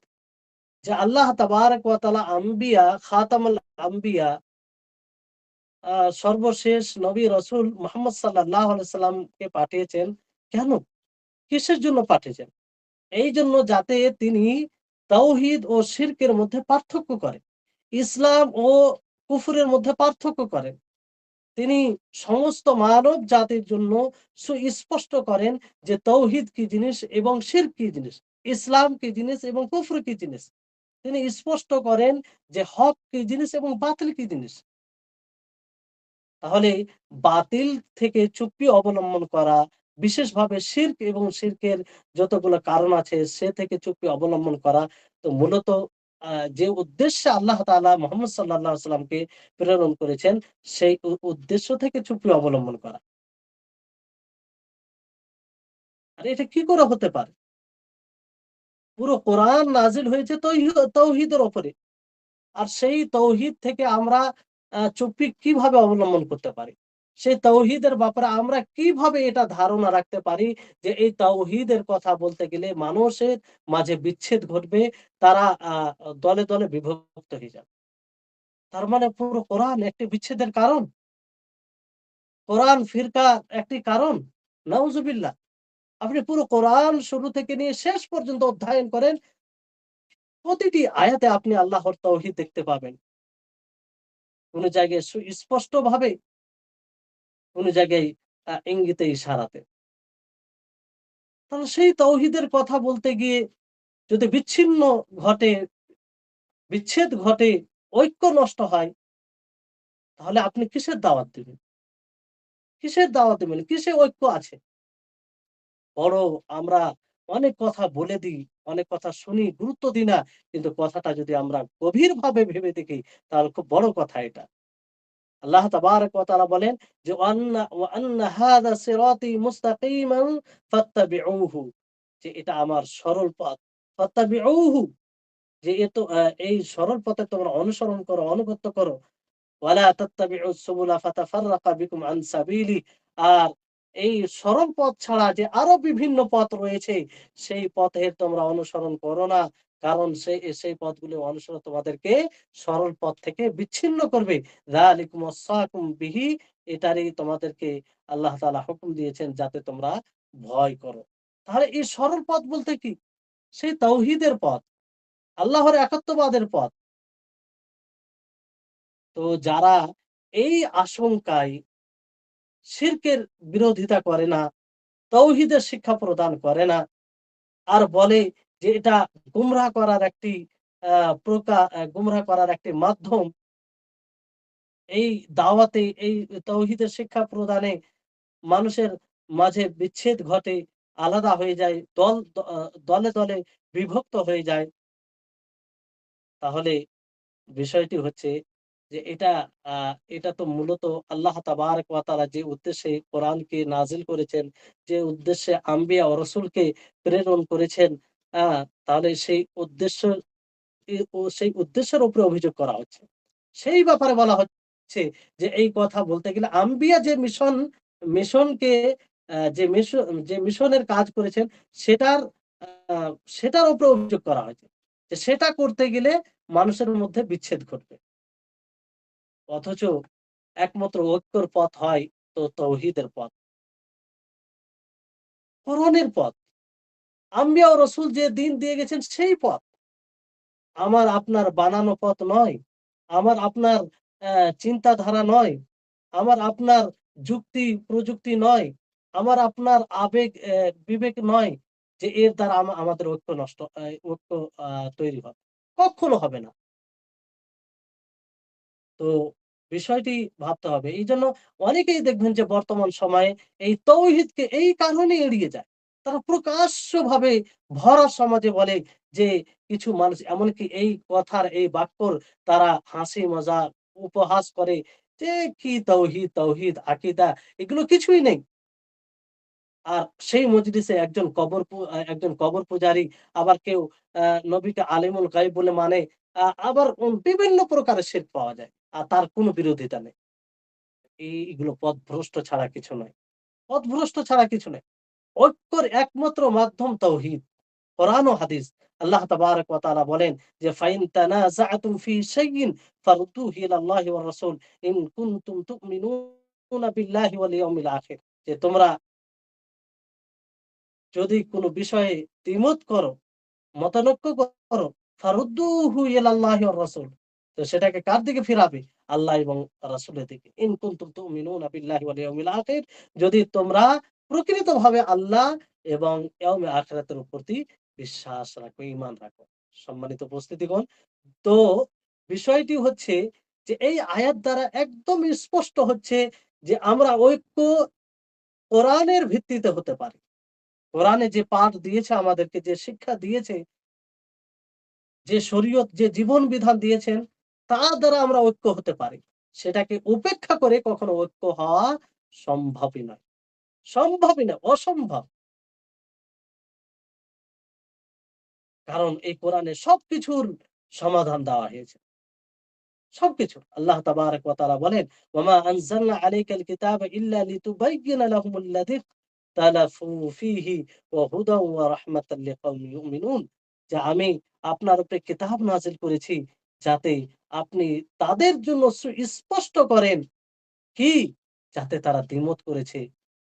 যে আল্লাহ তাবারক ওয়া তাআলা আম্বিয়া খাতামুল আম্বিয়া সর্বশেষ নবী রাসূল মুহাম্মদ সাল্লাল্লাহু আলাইহি সাল্লামকে পাঠিয়েছেন। কেন? কিসের জন্য পাঠিয়েছেন? এইজন্য যাতে তিনি তাওহীদ ও শিরকের মধ্যে পার্থক্য করেন। ইসলাম ও কুফরের মধ্যে পার্থক্য করেন। তিনি সমস্ত মানব জাতির জন্য সুস্পষ্ট করেন যে তাওহীদ কি জিনিস এবং শিরক কি জিনিস, ইসলাম কি জিনিস এবং কুফর কি জিনিস। তিনি স্পষ্ট করেন যে হক কি জিনিস এবং বাতিল কি জিনিস। তাহলে বাতিল থেকে চুপ্পি অবলম্বন করা, বিশেষভাবে শিরক এবং শিরকের যতগুলো কারণ আছে সে থেকে চুপ্পি অবলম্বন করা। তো মূলত যে উদ্দেশ্যে আল্লাহ তাআলা মুহাম্মদ সাল্লাল্লাহু আলাইহি ওয়াসাল্লামকে প্রেরণ করেছেন সেই উদ্দেশ্য থেকে চুপ্পি অবলম্বন করা। আর এটা কি করে হতে পারে? পুরো কোরআন নাজিল হয়েছে তাওহীদের উপরে। আর সেই তাওহীদ থেকে আমরা চুপ্পি কিভাবে অবলম্বন করতে পারি? সেই তাওহীদের ব্যাপারে আমরা কিভাবে এটা ধারণা রাখতে পারি যে এই তাওহীদের কথা বলতে গেলে মানুষের মাঝে বিচ্ছেদ ঘটবে, তারা দলে, দলে বিভক্ত হয়ে যাবে। তার মানে পুরো কোরআন একটি বিচ্ছেদের কারণ? কোরআন ফিরকার একটি কারণ? নাউজুবিল্লাহ! আপনি পুরো কোরআন শুরু থেকে নিয়ে শেষ পর্যন্ত অধ্যয়ন করেন, প্রতিটি আয়াতে আপনি আল্লাহর তাওহীদ দেখতে পাবেন। কোন জায়গায় সুস্পষ্টভাবে, কোন জায়গায় ইঙ্গিতে ইশারাতে। তাহলে সেই তাওহীদের কথা বলতে গিয়ে যদি বিচ্ছিন্ন ঘটে, বিচ্ছেদ ঘটে, ঐক্য নষ্ট হয়, তাহলে আপনি কিসের দাওয়াত দিবেন? কিসের দাওয়াত দিবেন? কিসে ঐক্য আছে? বড় আমরা অনেক কথা বলে দিই, অনেক কথা শুনি, গুরুত্ব দিই না। কিন্তু কথাটা যদি আমরা গভীরভাবে ভেবে দেখি তাহলে খুব বড় কথা এটা। আল্লাহ তাবারাক ওয়া তাআলা বলেন যে ওয়া আন্না হাযা সিরাতী মুস্তাকিমান ফাত্তাবিউহু, যে এটা আমার সরল পথ। ফাত্তাবিউহু, যে এই সরল পথে তোমরা অনুসরণ করো, আনুগত্য করো। ওয়ালা তাত্তাবিউস সুবুলা ফাতাফাররাকা বিকুম আন সাবিলি, আর এই সরল পথ ছাড়া যে আরো বিভিন্ন পথ রয়েছে সেই পথের তোমরা অনুসরণ করো না। কারণ সেই পথগুলো অনুসরণ তোমাদেরকে সরল পথ থেকে বিচ্ছিন্ন করবে। যালিকুম ওয়াসাকুম বিহি, এটারই তোমাদেরকে আল্লাহ তাআলা হুকুম দিয়েছেন যাতে তোমরা ভয় করো। তাহলে এই সরল পথ বলতে কি? সেই তাওহীদের পথ, আল্লাহর একাত্মবাদের পথ। তো যারা এই আশঙ্কায় শিরকের বিরোধিতা করে না, তাওহীদের শিক্ষা প্রদান করে না, আর বলে যে এটা গুমরাহ করার একটি গুমরাহ করার একটি মাধ্যম, এই দাওয়াতে এই তাওহীদের শিক্ষা প্রদানে মানুষের মাঝে বিচ্ছেদ ঘটে, আলাদা হয়ে যায়, দলে, দলে বিভক্ত হয়ে যায়। তাহলে বিষয়টি হচ্ছে যে আ এটা তো মূলত আল্লাহ তাবারাক ওয়া তাআলা যে উদ্দেশ্যে কোরআনকে নাজিল করেছেন, যে উদ্দেশ্যে আম্বিয়া ও রাসূলকে প্রেরণ করেছেন, আ তাহলে সেই উদ্দেশ্যের উপরে অভিযোগ করা হচ্ছে। সেই ব্যাপারে বলা হচ্ছে যে এই কথা বলতে গেলে আম্বিয়া যে মিশনকে যে মিশনের কাজ করেছেন সেটার আ সেটার উপরে অভিযোগ করা হয়েছে। যে সেটা করতে গেলে মানুষের মধ্যে বিচ্ছেদ ঘটবে। অথচ একমাত্র ঐক্যর পথ হয় তো তাওহীদের পথ। কোরআনের পথ। আম্বিয়া ও রাসূল যে দিন দিয়ে গেছেন সেই পথ। আমার আপনার বানানো পথ নয়। আমার আপনার চিন্তাধারা নয়। আমার আপনার যুক্তি প্রযুক্তি নয়। আমার আপনার আবেগ বিবেক নয় যে এর দ্বারা আমাদের ঐক্য আ তৈরি হবে। কক্ষনো হবে না। তো বিষয়টি ভাবতে হবে। এইজন্য অনেকেই দেখবেন যে বর্তমান সময়ে এই তৌহিদকে এই কারণে এড়িয়ে যায়। তারা প্রকাশ্যভাবে ভরা সমাজে বলে যে কিছু মানুষ এমনকি এই কথার এই বাক্যর তারা হাসি মজাক উপহাস করে যে কি তৌহিদ, তৌহিদ, আকীদা এগুলো কিছুই নেই। আর সেই মজলিসে একজন কবর পূজারী, আবার কেউ আ নবীকে আলিমুল গায়ব বলে মানে, আবার বিভিন্ন প্রকারের শিরক পাওয়া যায়। আর তার কোনো বিরোধিতা নেই। এগুলো পথভ্রষ্ট ছাড়া কিছু নয়। পথভ্রষ্ট ছাড়া কিছু নয়। ঐক্যর একমাত্র মাধ্যম তাওহীদ। কোরআন ও হাদিস। আল্লাহ তাবারাক ওয়া তাআলা বলেন যে, "ফাইন তানাযাআতুম ফি শাইইন ফারুদ্দুহু ইলাল্লাহি ওয়ার রাসূল ইন কুনতুম তু'মিনুনা বিল্লাহি ওয়াল ইয়াউমিল আখির।" যে তোমরা যদি কোনো বিষয়ে দ্বিমত করো, মতানৈক্য করো, ফারুদ্দুহু ইলাল্লাহি ওয়ার রাসূল। তো সেটাকে কার দিকে ফিরাবে? আল্লাহ এবং রাসূলের দিকে। ইন কুনতুম তুমিনুনা বিল্লাহি ওয়াল ইয়াউমিল আখির, যদি তোমরা প্রকৃতভাবে আল্লাহ এবং ইয়াউমে আখিরাতের প্রতি বিশ্বাস রাখো, ঈমান রাখো। সম্মানিত উপস্থিতিগণ, তো বিষয়টি হচ্ছে যে এই আয়াত দ্বারা একদম স্পষ্ট হচ্ছে যে আমরা ঐক্য কোরআনের ভিত্তিতে হতে পারি। কোরআনে যে পাঠ দিয়েছে আমাদেরকে, যে শিক্ষা দিয়েছে, যে শরীয়ত যে জীবন বিধান দিয়েছেন, তার দ্বারা আমরা ঐক্য হতে পারি। সেটাকে উপেক্ষা করে কখনো ঐক্য হওয়া সম্ভবই নয়। সম্ভবই নয়, অসম্ভব। কারণ এই কোরআনে সবকিছুর সমাধান দেওয়া হয়েছে। সবকিছু। আল্লাহ তাবারাক ওয়া তাআলা বলেন, "ওয়ামা আনজালনা আলাইকাল কিতাবা ইল্লা লিতুবাইয়িনা লাহুমুল্লাযী ইখতালাফু ফীহি ওয়া হুদাও ওয়া রাহমাতাল লিকাওমিন ইউমিনুন।" যে আমি আপনার উপরে কিতাব নাযিল করেছি যাতে আপনি তাদের জন্য সুস্পষ্ট করেন কি? যাতে তারা দ্বিমত করেছে,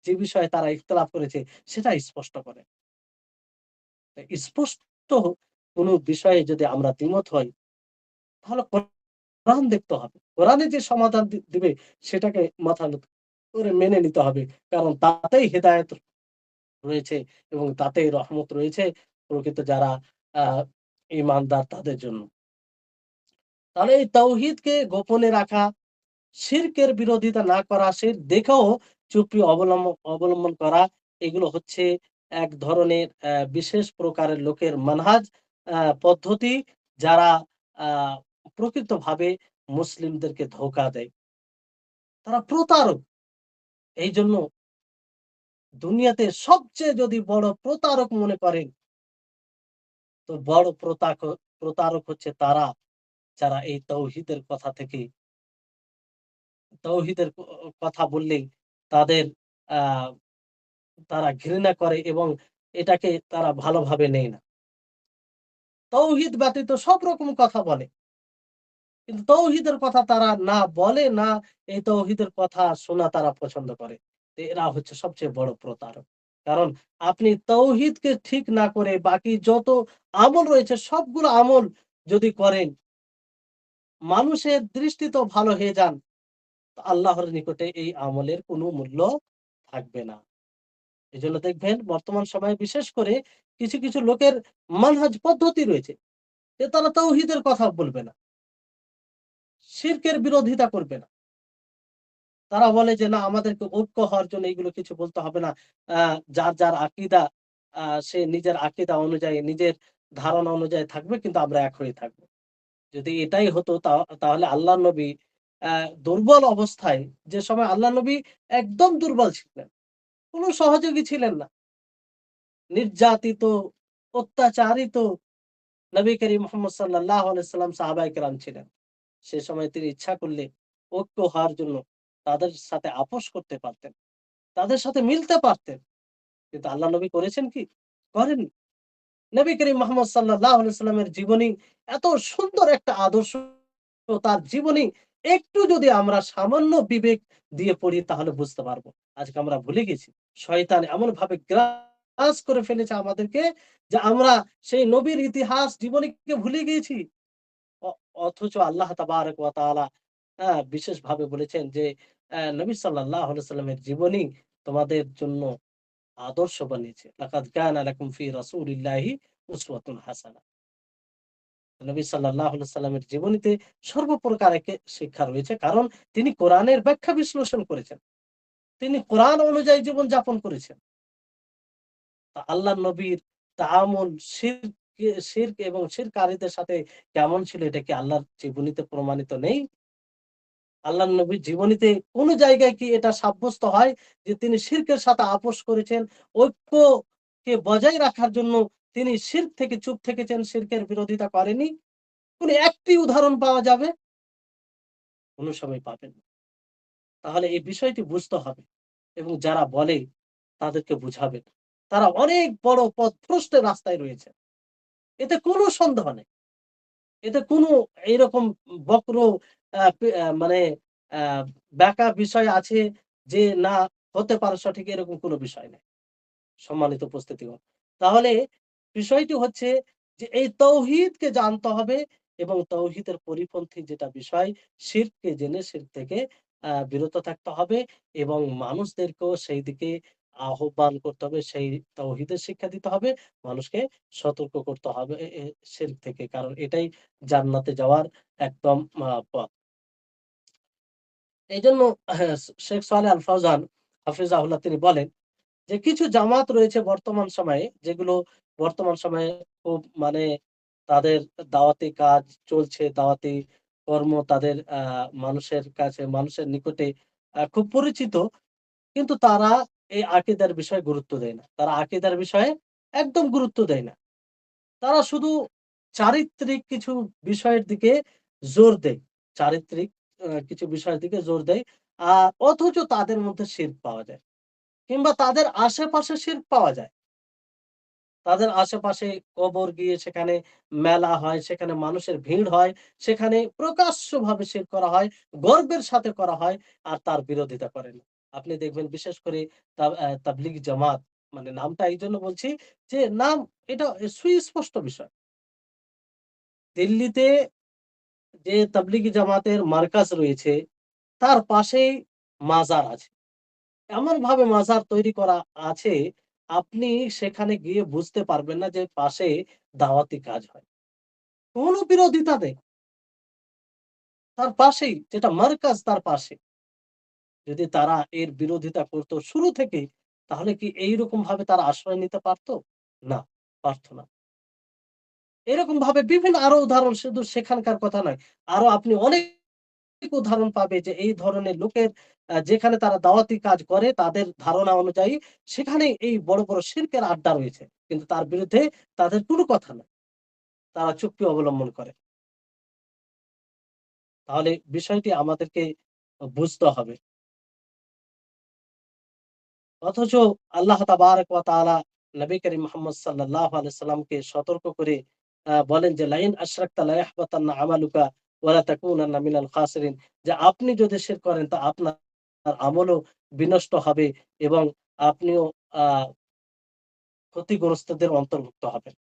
যে বিষয়ে তারা ইখতিলাফ করেছে সেটা স্পষ্ট করেন। স্পষ্ট কোন বিষয়ে যদি আমরা দ্বিমত হই তাহলে কোরআন দেখতে হবে। কোরআনে যে সমাধান দিবে সেটাকে মাথা নত করে মেনে নিতে হবে। কারণ তাতেই হেদায়েত রয়েছে এবং তাতেই রহমত রয়েছে প্রকৃত যারা আ ঈমানদার তাদের জন্য। তাহলে এই তাওহীদকে গোপনে রাখা, শিরকের বিরোধিতা না করা, শিরক দেখেও চুপ্পি অবলম্বন করা, এগুলো হচ্ছে এক ধরনের বিশেষ প্রকারের লোকের মানহাজ, পদ্ধতি, যারা আ প্রকৃতভাবে মুসলিমদেরকে ধোঁকা দেয়। তারা প্রতারক। এইজন্য দুনিয়াতে সবচেয়ে যদি বড় প্রতারক মনে করেন, তো বড় প্রতারক হচ্ছে তারা যারা এই তৌহিদের কথা বললেই তাদের আ তারা ঘৃণা করে এবং এটাকে তারা ভালোভাবে নেয় না। তৌহিদ ব্যতীত সব রকম কথা বলে। কিন্তু তৌহিদের কথা তারা না বলে না, এই তৌহিদের কথা শোনা তারা পছন্দ করে। তো এরা হচ্ছে সবচেয়ে বড় প্রতারক। কারণ আপনি তৌহিদকে ঠিক না করে বাকি যত আমল রয়েছে সবগুলো আমল যদি করেন, মানুষের দৃষ্টিতেও ভালো হয়ে যান, তো আল্লাহর নিকটে এই আমলের কোনো মূল্য থাকবে না। এজন্য দেখবেন বর্তমান সময়ে বিশেষ করে কিছু লোকের মানহাজ পদ্ধতি রয়েছে যে তারা তাওহীদের কথা বলবে না। শিরকের বিরোধিতা করবে না। তারা বলে যে না আমাদেরকে ঐক্য হওয়ার জন্য এগুলো কিছু বলতে হবে না। আ যার আকীদা, সে নিজের আকীদা অনুযায়ী নিজের ধারণা অনুযায়ী থাকবে কিন্তু আমরা এক হয়ে থাকবো। যদি এটাই হতো তাহলে আল্লাহর নবী আ দুর্বল অবস্থায়, যে সময় আল্লাহর নবী একদম দুর্বল ছিলেন। কোন সহযোগী ছিলেন না। নির্যাতিত, অত্যাচারিত নবী করিম মুহাম্মদ সাল্লাল্লাহু আলাইহি সাল্লাম সাহাবায়ে কেরাম ছিলেন। সে সময় তিনি ইচ্ছা করলে ঐক্য হওয়ার জন্য তাদের সাথে আপোস করতে পারতেন। তাদের সাথে মিলতে পারতেন। কিন্তু আল্লাহ নবী করেছেন কি? করেননি। নবী করিম মুহাম্মদ সাল্লাল্লাহু আলাইহি সাল্লামের জীবনী এত সুন্দর একটা আদর্শ, তার জীবনী একটু যদি আমরা সামান্য বিবেক দিয়ে পড়ি তাহলে বুঝতে পারবো। আজকে আমরা ভুলে গেছি। শয়তান এমনভাবে আজ করে ফেলেছে আমাদেরকে যে আমরা সেই নবীর ইতিহাস জীবনীকে ভুলে গিয়েছি। অ অথচ আল্লাহ তাবারাক ওয়া তাআলা বিশেষভাবে বলেছেন যে নবী সাল্লাল্লাহু আলাইহি সাল্লামের জীবনী তোমাদের জন্য আদর্শ বানিয়েছে। লাকাদ কানা লাকুম ফি রাসূলিল্লাহি উসওয়াতুন হাসানাহ। নবী সাল্লাল্লাহু আলাইহি সাল্লামের জীবনীতে সর্বপ্রকার শিক্ষা রয়েছে। কারণ তিনি কোরআনের ব্যাখ্যা বিশ্লেষণ করেছেন। তিনি কোরআন অনুযায়ী জীবন যাপন করেছেন। আল্লাহর নবীর তাআমুল শিরক এবং শিরকারীদের সাথে কেমন ছিল এটা কি আল্লাহর জীবনীতে প্রমাণিত নেই? আল্লাহর নবীর জীবনীতে কোন জায়গায় কি এটা সাব্যস্ত হয় যে তিনি শিরকের সাথে আপোস করেছেন, ঐক্যকে বজায় রাখার জন্য তিনি শিরক থেকে চুপ থেকেছেন, শিরকের বিরোধিতা করেনি? কোন একটি উদাহরণ পাওয়া যাবে? কোন সময় পাবেন না। তাহলে এই বিষয়টি বুঝতে হবে এবং যারা বলে তাদেরকে বুঝাবেন। তারা অনেক বড় পথভ্রষ্টের রাস্তায় রয়েছে। এতে কোনো সন্দেহ নেই। এতে কোনো এইরকম বক্র মানে আ বাঁকা বিষয় আছে যে না হতে পারে সঠিক এরকম কোনো বিষয় নেই। সম্মানিত উপস্থিতিগণ। তাহলে বিষয়টি হচ্ছে যে এই তৌহিদকে জানতে হবে এবং তৌহিদের পরিপন্থী যেটা বিষয় শিরককে জেনে শিরক থেকে বিরত থাকতে হবে এবং মানুষদেরকেও সেই দিকে আহ্বান করতে হবে। সেই তৌহিদের শিক্ষা দিতে হবে। মানুষকে সতর্ক করতে হবে শিরক থেকে। কারণ এটাই জান্নাতে যাওয়ার একদম পথ। এইজন্য শেখ সালেহ আল ফাওজান হাফিজাহুল্লাহ তিনি বলেন যে কিছু জামাত রয়েছে বর্তমান সময়ে যেগুলো বর্তমান সময়ে খুব মানে তাদের দাওয়াতি কাজ চলছে, দাওয়াতি কর্ম তাদের মানুষের কাছে মানুষের নিকটে খুব পরিচিত। কিন্তু তারা এই আকীদার বিষয়ে গুরুত্ব দেয় না। তারা আকীদার বিষয়ে একদম গুরুত্ব দেয় না। তারা শুধু চারিত্রিক কিছু বিষয়ের দিকে জোর দেয়। চারিত্রিক কিছু বিষয়ের দিকে জোর দেয়। অথচ তাদের মধ্যে শিরক পাওয়া যায়। কিংবা তাদের আশেপাশে শিরক পাওয়া যায়। তাদের আশেপাশে কবর গিয়ে সেখানে মেলা হয়, সেখানে মানুষের ভিড় হয়, সেখানে প্রকাশ্যভাবে শিরক করা হয়, গর্বের সাথে করা হয় আর তার বিরোধিতা করেন। আপনি দেখবেন বিশেষ করে তাবলিগ জামাত মানে নামটা এইজন্য বলছি যে নাম এটা সুস্পষ্ট বিষয়। দিল্লিতে যে তাবলিগি জামাতের মার্কাজ রয়েছে তার পাশেই মাজার আছে। এমনভাবে মাজার তৈরি করা আছে, আপনি সেখানে গিয়ে বুঝতে পারবেন না যে পাশে দাওয়াতি কাজ হয়। কোন বিরোধিতা নেই। তার পাশেই যেটা মারকাজ তার পাশে। যদি তারা এর বিরোধিতা করত শুরু থেকেই, তাহলে কি এইরকম ভাবে তারা আশ্রয় নিতে পারত? না, পারত না। এরকম ভাবে বিভিন্ন আরো উদাহরণ শুধু সেখানকার কথা নয়। আরো আপনি অনেক উদাহরণ পাবে যে এই ধরনের লোকের যেখানে তারা দাওয়াতি কাজ করে তাদের ধারণা অনুযায়ী সেখানে এই বড়, বড় শিরকের আড্ডা রয়েছে। কিন্তু তার বিরুদ্ধে তাদের কোনো কথা নাই। তারা চুপ্পি অবলম্বন করে। তাহলে বিষয়টি আমাদেরকে বুঝতে হবে। অথচ আল্লাহ তাবারাক ওয়া তাআলা নবী করিম মুহাম্মদ সাল্লাল্লাহু আলাইহি সাল্লামকে সতর্ক করে বলেন যে লাইন আশরাকতা লা ইয়াহবাতান্না আমালুকা ওয়া লা তাকুনান্না মিনাল খাসিরিন যে আপনি যদি শিরক করেন তা আপনার আমলও বিনষ্ট হবে এবং আপনিও আ ক্ষতিগ্রস্তদের অন্তর্ভুক্ত হবেন।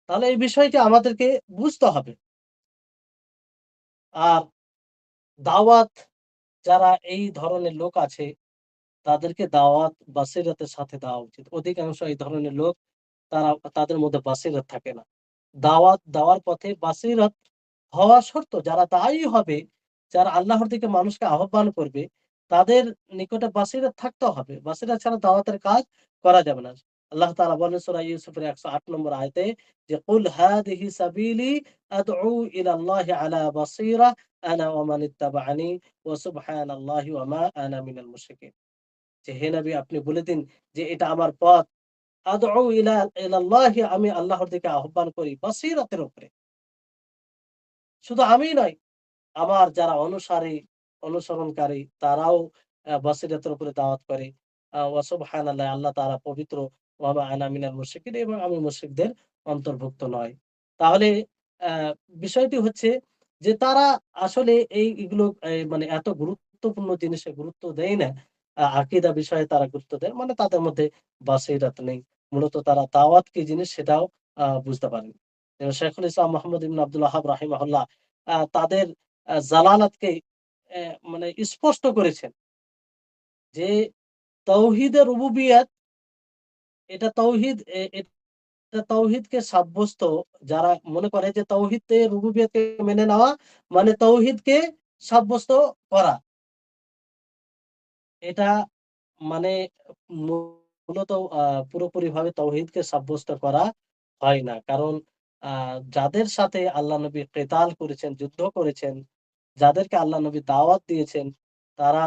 তাহলে এই বিষয়টি আমাদেরকে বুঝতে হবে। আর দাওয়াত যারা এই ধরনের লোক আছে তাদেরকে দাওয়াত বাসিরাতের সাথে দেওয়া উচিত। অধিকাংশ এই ধরনের লোক তারা তাদের মধ্যে বাসিরাত থাকে না। দাওয়াত দেওয়ার পথে বাসিরাত হওয়া শর্ত। যারা দায়ী হবে, যারা আল্লাহর দিকে মানুষকে আহ্বান করবে, তাদের নিকটে বাসিরাত থাকতে হবে। বাসিরাত ছাড়া দাওয়াতের কাজ করা যাবে না। আল্লাহ তাআলা বলেন সূরা ইউসুফের ১০৮ নম্বর আয়াতে যে, "কুল হাযিহি সাবিলি আদউ ইলাল্লাহি আলা বাসীরা আনা ওয়া মান ইত্তাবা'আনি ওয়া সুবহানাল্লাহি ওয়া মা আনা মিনাল মুশরিকিন।" যে হে নবী আপনি বলে দিন যে এটা আমার পথ। আদউ ইলাল্লাহি আমি আল্লাহর দিকে আহ্বান করি বাসীরাতের উপরে। শুধু আমিই নয়, আমার যারা অনুসরণকারী তারাও বাসীরাতের উপরে দাওয়াত করে। ওয়া সুবহানাল্লাহ আল্লাহ তাআলা পবিত্র ওয়া মা আনা মিনাল মুশরিকিন এবং আমি মুশরিকদের অন্তর্ভুক্ত নয়। তাহলে আ বিষয়টি হচ্ছে যে তারা আসলে এগুলো মানে এত গুরুত্বপূর্ণ জিনিসে গুরুত্ব দেয় না। আকীদা বিষয়ে তারা গুরুত্ব দেয়। মানে তাদের মধ্যে বাসীরাত নেই। মূলত তারা দাওয়াত কি জিনিস সেটাও বুঝতে পারেন। যেমন শাইখুল ইসলাম মুহাম্মদ ইবনে আব্দুল ওয়াহাব রাহিমাহুল্লাহ তাদের জালালাতকে অ্যা মানে স্পষ্ট করেছেন যে তাওহীদে রুবুবিয়্যাত এটা তাওহীদ এটা তাওহীদকে সাব্যস্ত যারা মনে করে যে তাওহীদে রুবুবিয়্যাতকে মেনে নেওয়া মানে তাওহীদকে সাব্যস্ত করা। এটা মানে মূলত পুরোপুরিভাবে তাওহীদকে সাব্যস্ত করা হয় না। কারণ আ যাদের সাথে আল্লাহ নবী কেতাল করেছেন, যুদ্ধ করেছেন, যাদেরকে আল্লাহ নবী দাওয়াত দিয়েছেন, তারা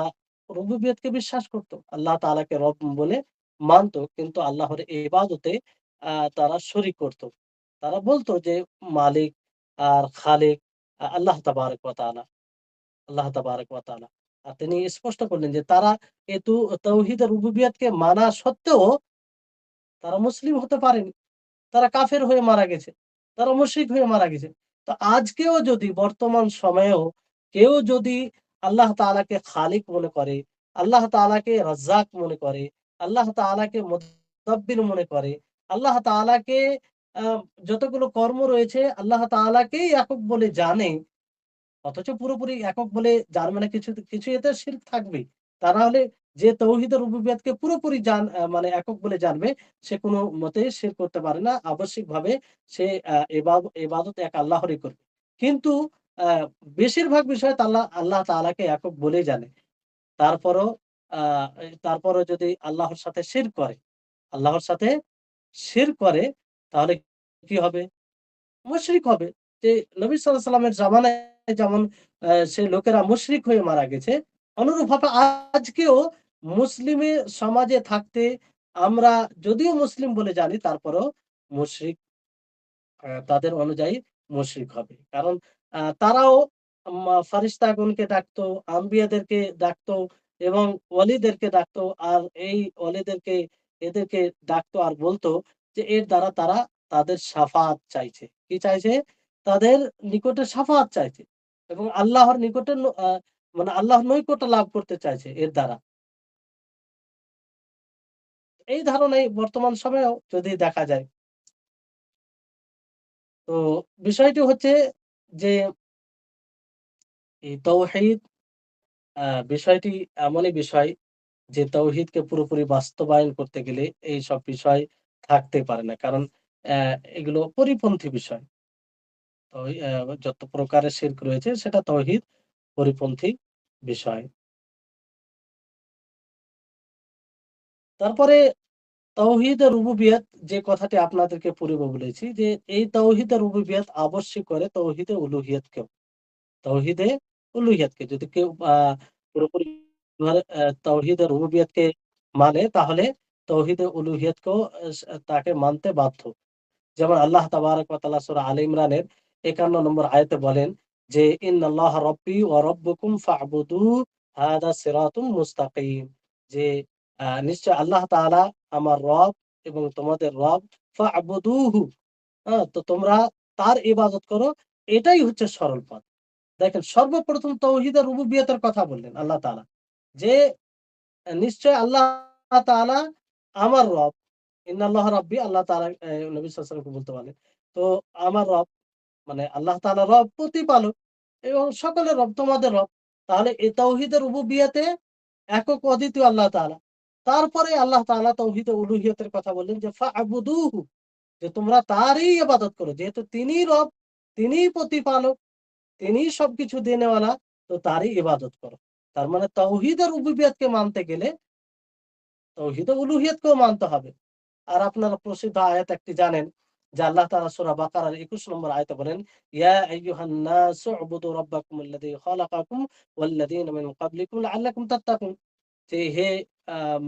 রুবুবিয়তকে বিশ্বাস করত। আল্লাহ তাআলাকে রব বলে মানত। কিন্তু আল্লাহর ইবাদতে তারা শরিক করত। তারা বলত যে মালিক আর খালিক আল্লাহ তাবারাক ওয়া তাআলা। আল্লাহ তাবারাক ওয়া তাআলা। আর তিনি স্পষ্ট করলেন যে তারা তাওহীদ রুবুবিয়তকে মানা সত্ত্বেও তারা মুসলিম হতে পারেনি। তারা কাফের হয়ে মারা গেছে। তারা মুশরিক হয়ে মারা গেছে। তো আজকেও যদি বর্তমান সময়েও কেউ যদি আল্লাহ তাআলাকে খালিক মনে করে, আল্লাহ তাআলাকে রাজ্জাক মনে করে, আল্লাহ তাআলাকে মুদাব্বির মনে করে, আল্লাহ তাআলাকে আ যতগুলো কর্ম রয়েছে আল্লাহ তাআলাকেই একক বলে জানে, অথচ পুরোপুরি একক বলে যার মানে কিছু এতে শিরক থাকবেই। তা না হলে যে তৌহিদের রুবুবিয়তকে পুরোপুরি মানে একক বলে জানবে, সে কোনো মতে শিরক করতে পারে না। আবশ্যিকভাবে সে ইবাদত এক আল্লাহরই করবে। কিন্তু আ বেশিরভাগ বিষয় আল্লাহ তাআলাকে একক বলেই জানে। তারপরও আ তারপরও যদি আল্লাহর সাথে শিরক করে, আল্লাহর সাথে শিরক করে তাহলে কি হবে? মুশরিক হবে। যে নবী সাল্লাল্লাহু আলাইহি ওয়াসাল্লামের জামানায় যেমন সে লোকেরা মুশরিক হয়ে মারা গেছে, অনুরূপভাবে আজকেও মুসলিমে সমাজে থাকতে আমরা যদিও মুসলিম বলে জানি তারপরেও মুশরিক তাদের অনুযায়ী মুশরিক হবে। কারণ তারাও ফারিস্তাগণকে ডাকতো, আম্বিয়াদেরকে ডাকতো এবং ওয়ালিদেরকে ডাকতো। আর এই ওয়ালিদেরকে এদেরকে ডাকতো আর বলতো যে এর দ্বারা তারা তাদের শাফাআত চাইছে। কি চাইছে? তাদের নিকটে শাফাআত চাইছে। এবং আল্লাহর নিকটে মানে আল্লাহর নৈকট্য লাভ করতে চাইছে এর দ্বারা। এই ধারণাই বর্তমান সময়েও যদি দেখা যায়। তো বিষয়টি হচ্ছে যে এই তাওহীদ বিষয়টি এমনই বিষয় যে তাওহীদকে পুরোপুরি বাস্তবায়ন করতে গেলে এইসব বিষয় থাকতে পারে না। কারণ অ্যা এগুলো পরিপন্থী বিষয়। তো যত প্রকারের শিরক রয়েছে সেটা তাওহীদ পরিপন্থী বিষয়। তারপরে তাওহীদে রুবুবিয়ত যে কথাটি আপনাদেরকে পূর্বে বলেছি যে এই তাওহীদে রুবুবিয়ত আবশ্যক করে তাওহীদে উলুহিয়তকেও। তাওহীদে উলুহিয়তকে যদি কেউ পুরোপুরি তাওহীদে রুবুবিয়তকে মানে তাহলে তাওহীদে উলুহিয়তকেও তাকে মানতে বাধ্য। যেমন আল্লাহ তাবারাক ওয়া তাআলা সূরা আলে ইমরানের ৫১ নম্বর আয়াতে বলেন যে, "ইন্নাল্লাহা রাব্বী ওয়া রাব্বুকুম ফা'বুদু হাদা সিরাতুম মুস্তাকিম।" যে নিশ্চয় আল্লাহ তাআলা আমার রব এবং তোমাদের রব ফা'বুদুহু। তো তোমরা তার ইবাদত করো। এটাই হচ্ছে সরল পথ। দেখেন সর্বপ্রথম তাওহীদের রুবুবিয়তের কথা বললেন আল্লাহ তাআলা। যে নিশ্চয় আল্লাহ তাআলা আমার রব। ইন্নাল্লাহ রাব্বি আল্লাহ তাআলা নবী সাল্লাল্লাহু আলাইহি ওয়াসাল্লামকে বলতে বলেন। তো আমার রব মানে আল্লাহ তাআলা রব প্রতিপালক এবং সকলের রব তোমাদের রব। তাহলে এই তাওহীদের রুবুবিয়তে একক অদ্বিতীয় আল্লাহ তাআলা। তারপরে আল্লাহ তাআলা তাওহীদে উলুহিয়তের কথা বললেন যে ফা'বুদুহু যে তোমরা তারই ইবাদত করো। যেহেতু তিনিই রব, তিনিই প্রতিপালক, তিনিই সবকিছু দেনেওয়ালা তো তারই ইবাদত করো। তার মানে তাওহীদের রুবুবিয়তকে মানতে গেলে তাওহীদে উলুহিয়তকেও মানতে হবে। আর আপনারা প্রসিদ্ধ আয়াত একটি জানেন যে আল্লাহ তাআলা সূরা বাকারার ২১ নম্বর আয়াতে বলেন, "ইয়া আইয়ুহান নাসু উবুদু রাব্বাকুমুল্লাযী খালাকাকুম ওয়াল্লাযীনা মিন ক্বাবলিকুম লাআল্লাকুম তাত্তাকুন।" যে হে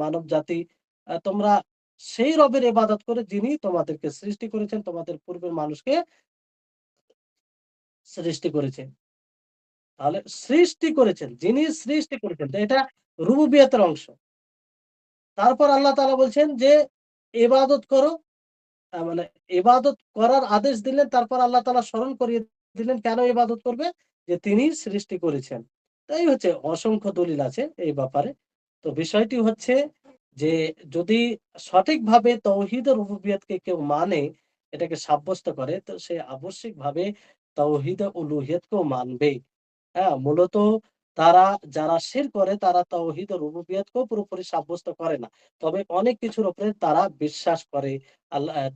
মানব জাতি তোমরা সেই রবের ইবাদত করে যিনি তোমাদেরকে সৃষ্টি করেছেন, তোমাদের পূর্বের মানুষকে সৃষ্টি করেছেন। তাহলে সৃষ্টি করেছেন, যিনি সৃষ্টি করেছেন। তো এটা রুবুবিয়তের অংশ। তারপর আল্লাহ তাআলা বলছেন যে ইবাদত করো মানে ইবাদত করার আদেশ দিলেন, তারপর আল্লাহ তাআলা স্মরণ করিয়ে দিলেন কেন ইবাদত করবে? যে তিনি সৃষ্টি করেছেন। তো এই হচ্ছে অসংখ্য দলিল আছে এই ব্যাপারে। তো বিষয়টি হচ্ছে যে যদি সঠিকভাবে তাওহীদের রুবুবিয়তকে কেউ মানে, এটাকে সাব্যস্ত করে, তো সে আবশ্যিকভাবে তাওহীদে উলুহিয়তকেও মানবে। হ্যাঁ? মূলত তারা যারা শিরক করে তারা তাওহীদ রুবুবিয়তকেও পুরোপুরি সাব্যস্ত করে না। তবে অনেক কিছুর উপরে তারা বিশ্বাস করে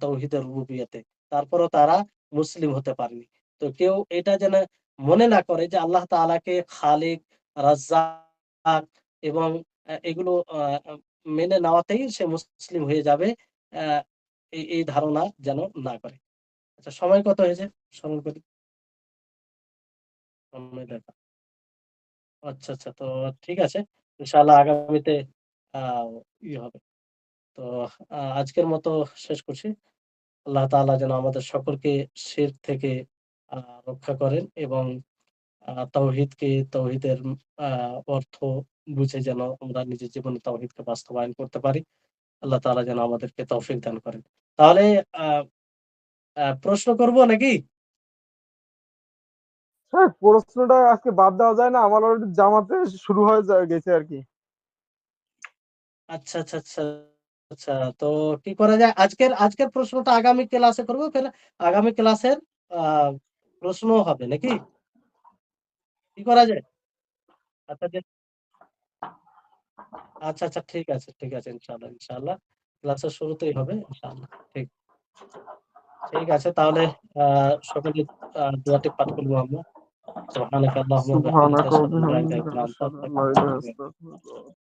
তাওহীদের রুবুবিয়তে। তারপরেও তারা মুসলিম হতে পারেনি। তো কেউ এটা যেন মনে না করে যে আল্লাহ তাআলাকে খালিক, রাজ্জাক এবং এগুলো আ মেনে নেওয়াতেই সে মুসলিম হয়ে যাবে। আ এই ধারণা যেন না করে। আচ্ছা, সময় কত হয়েছে? স্মরণ করি। সময় দেখা। আচ্ছা, আচ্ছা। তো ঠিক আছে। ইনশাআল্লাহ আগামীতে আ হবে। তো আজকের মতো শেষ করছি। আল্লাহ তাআলা যেন আমাদের সকলকে শিরক থেকে আ রক্ষা করেন এবং তাওহীদের আ অর্থ বুঝে যেন আমরা নিজের জীবনে তাওহীদকে বাস্তবায়ন করতে পারি। আল্লাহ তাআলা যেন আমাদেরকে তৌফিক দান করেন। তাহলে আ প্রশ্ন করব নাকি? হ্যাঁ, প্রশ্নটা আজকে বাদ দেওয়া যায় না? আমার অলরেডি জামাতে শুরু হয়ে গেছে আরকি। আচ্ছা, আচ্ছা, আচ্ছা, আচ্ছা। তো কি করা যায়? আজকের প্রশ্নটা আগামী ক্লাসে করব। ফের আগামী ক্লাসের আ প্রশ্নও হবে নাকি? কি করা যায়? আচ্ছা, আচ্ছা, আচ্ছা, ঠিক আছে, ঠিক আছে। ইনশাআল্লাহ, ইনশাআল্লাহ। ক্লাসের শুরুতেই হবে ইনশাআল্লাহ। ঠিক, ঠিক আছে। তাহলে আ সকলে দোয়াটি পাঠ করব আমরা। সুবহানাকা আল্লাহুম্মা ওয়া বিহামদিকা সুবহানাকা ওয়া আশহাদু আল্লা ইলাহা বিহামদিকা ইল্লা আনতা আশহাদু আল্লা আস্তাগফিরুকা ওয়া ইলাহা আতুবু ইলাইক। ইল্লা আনতা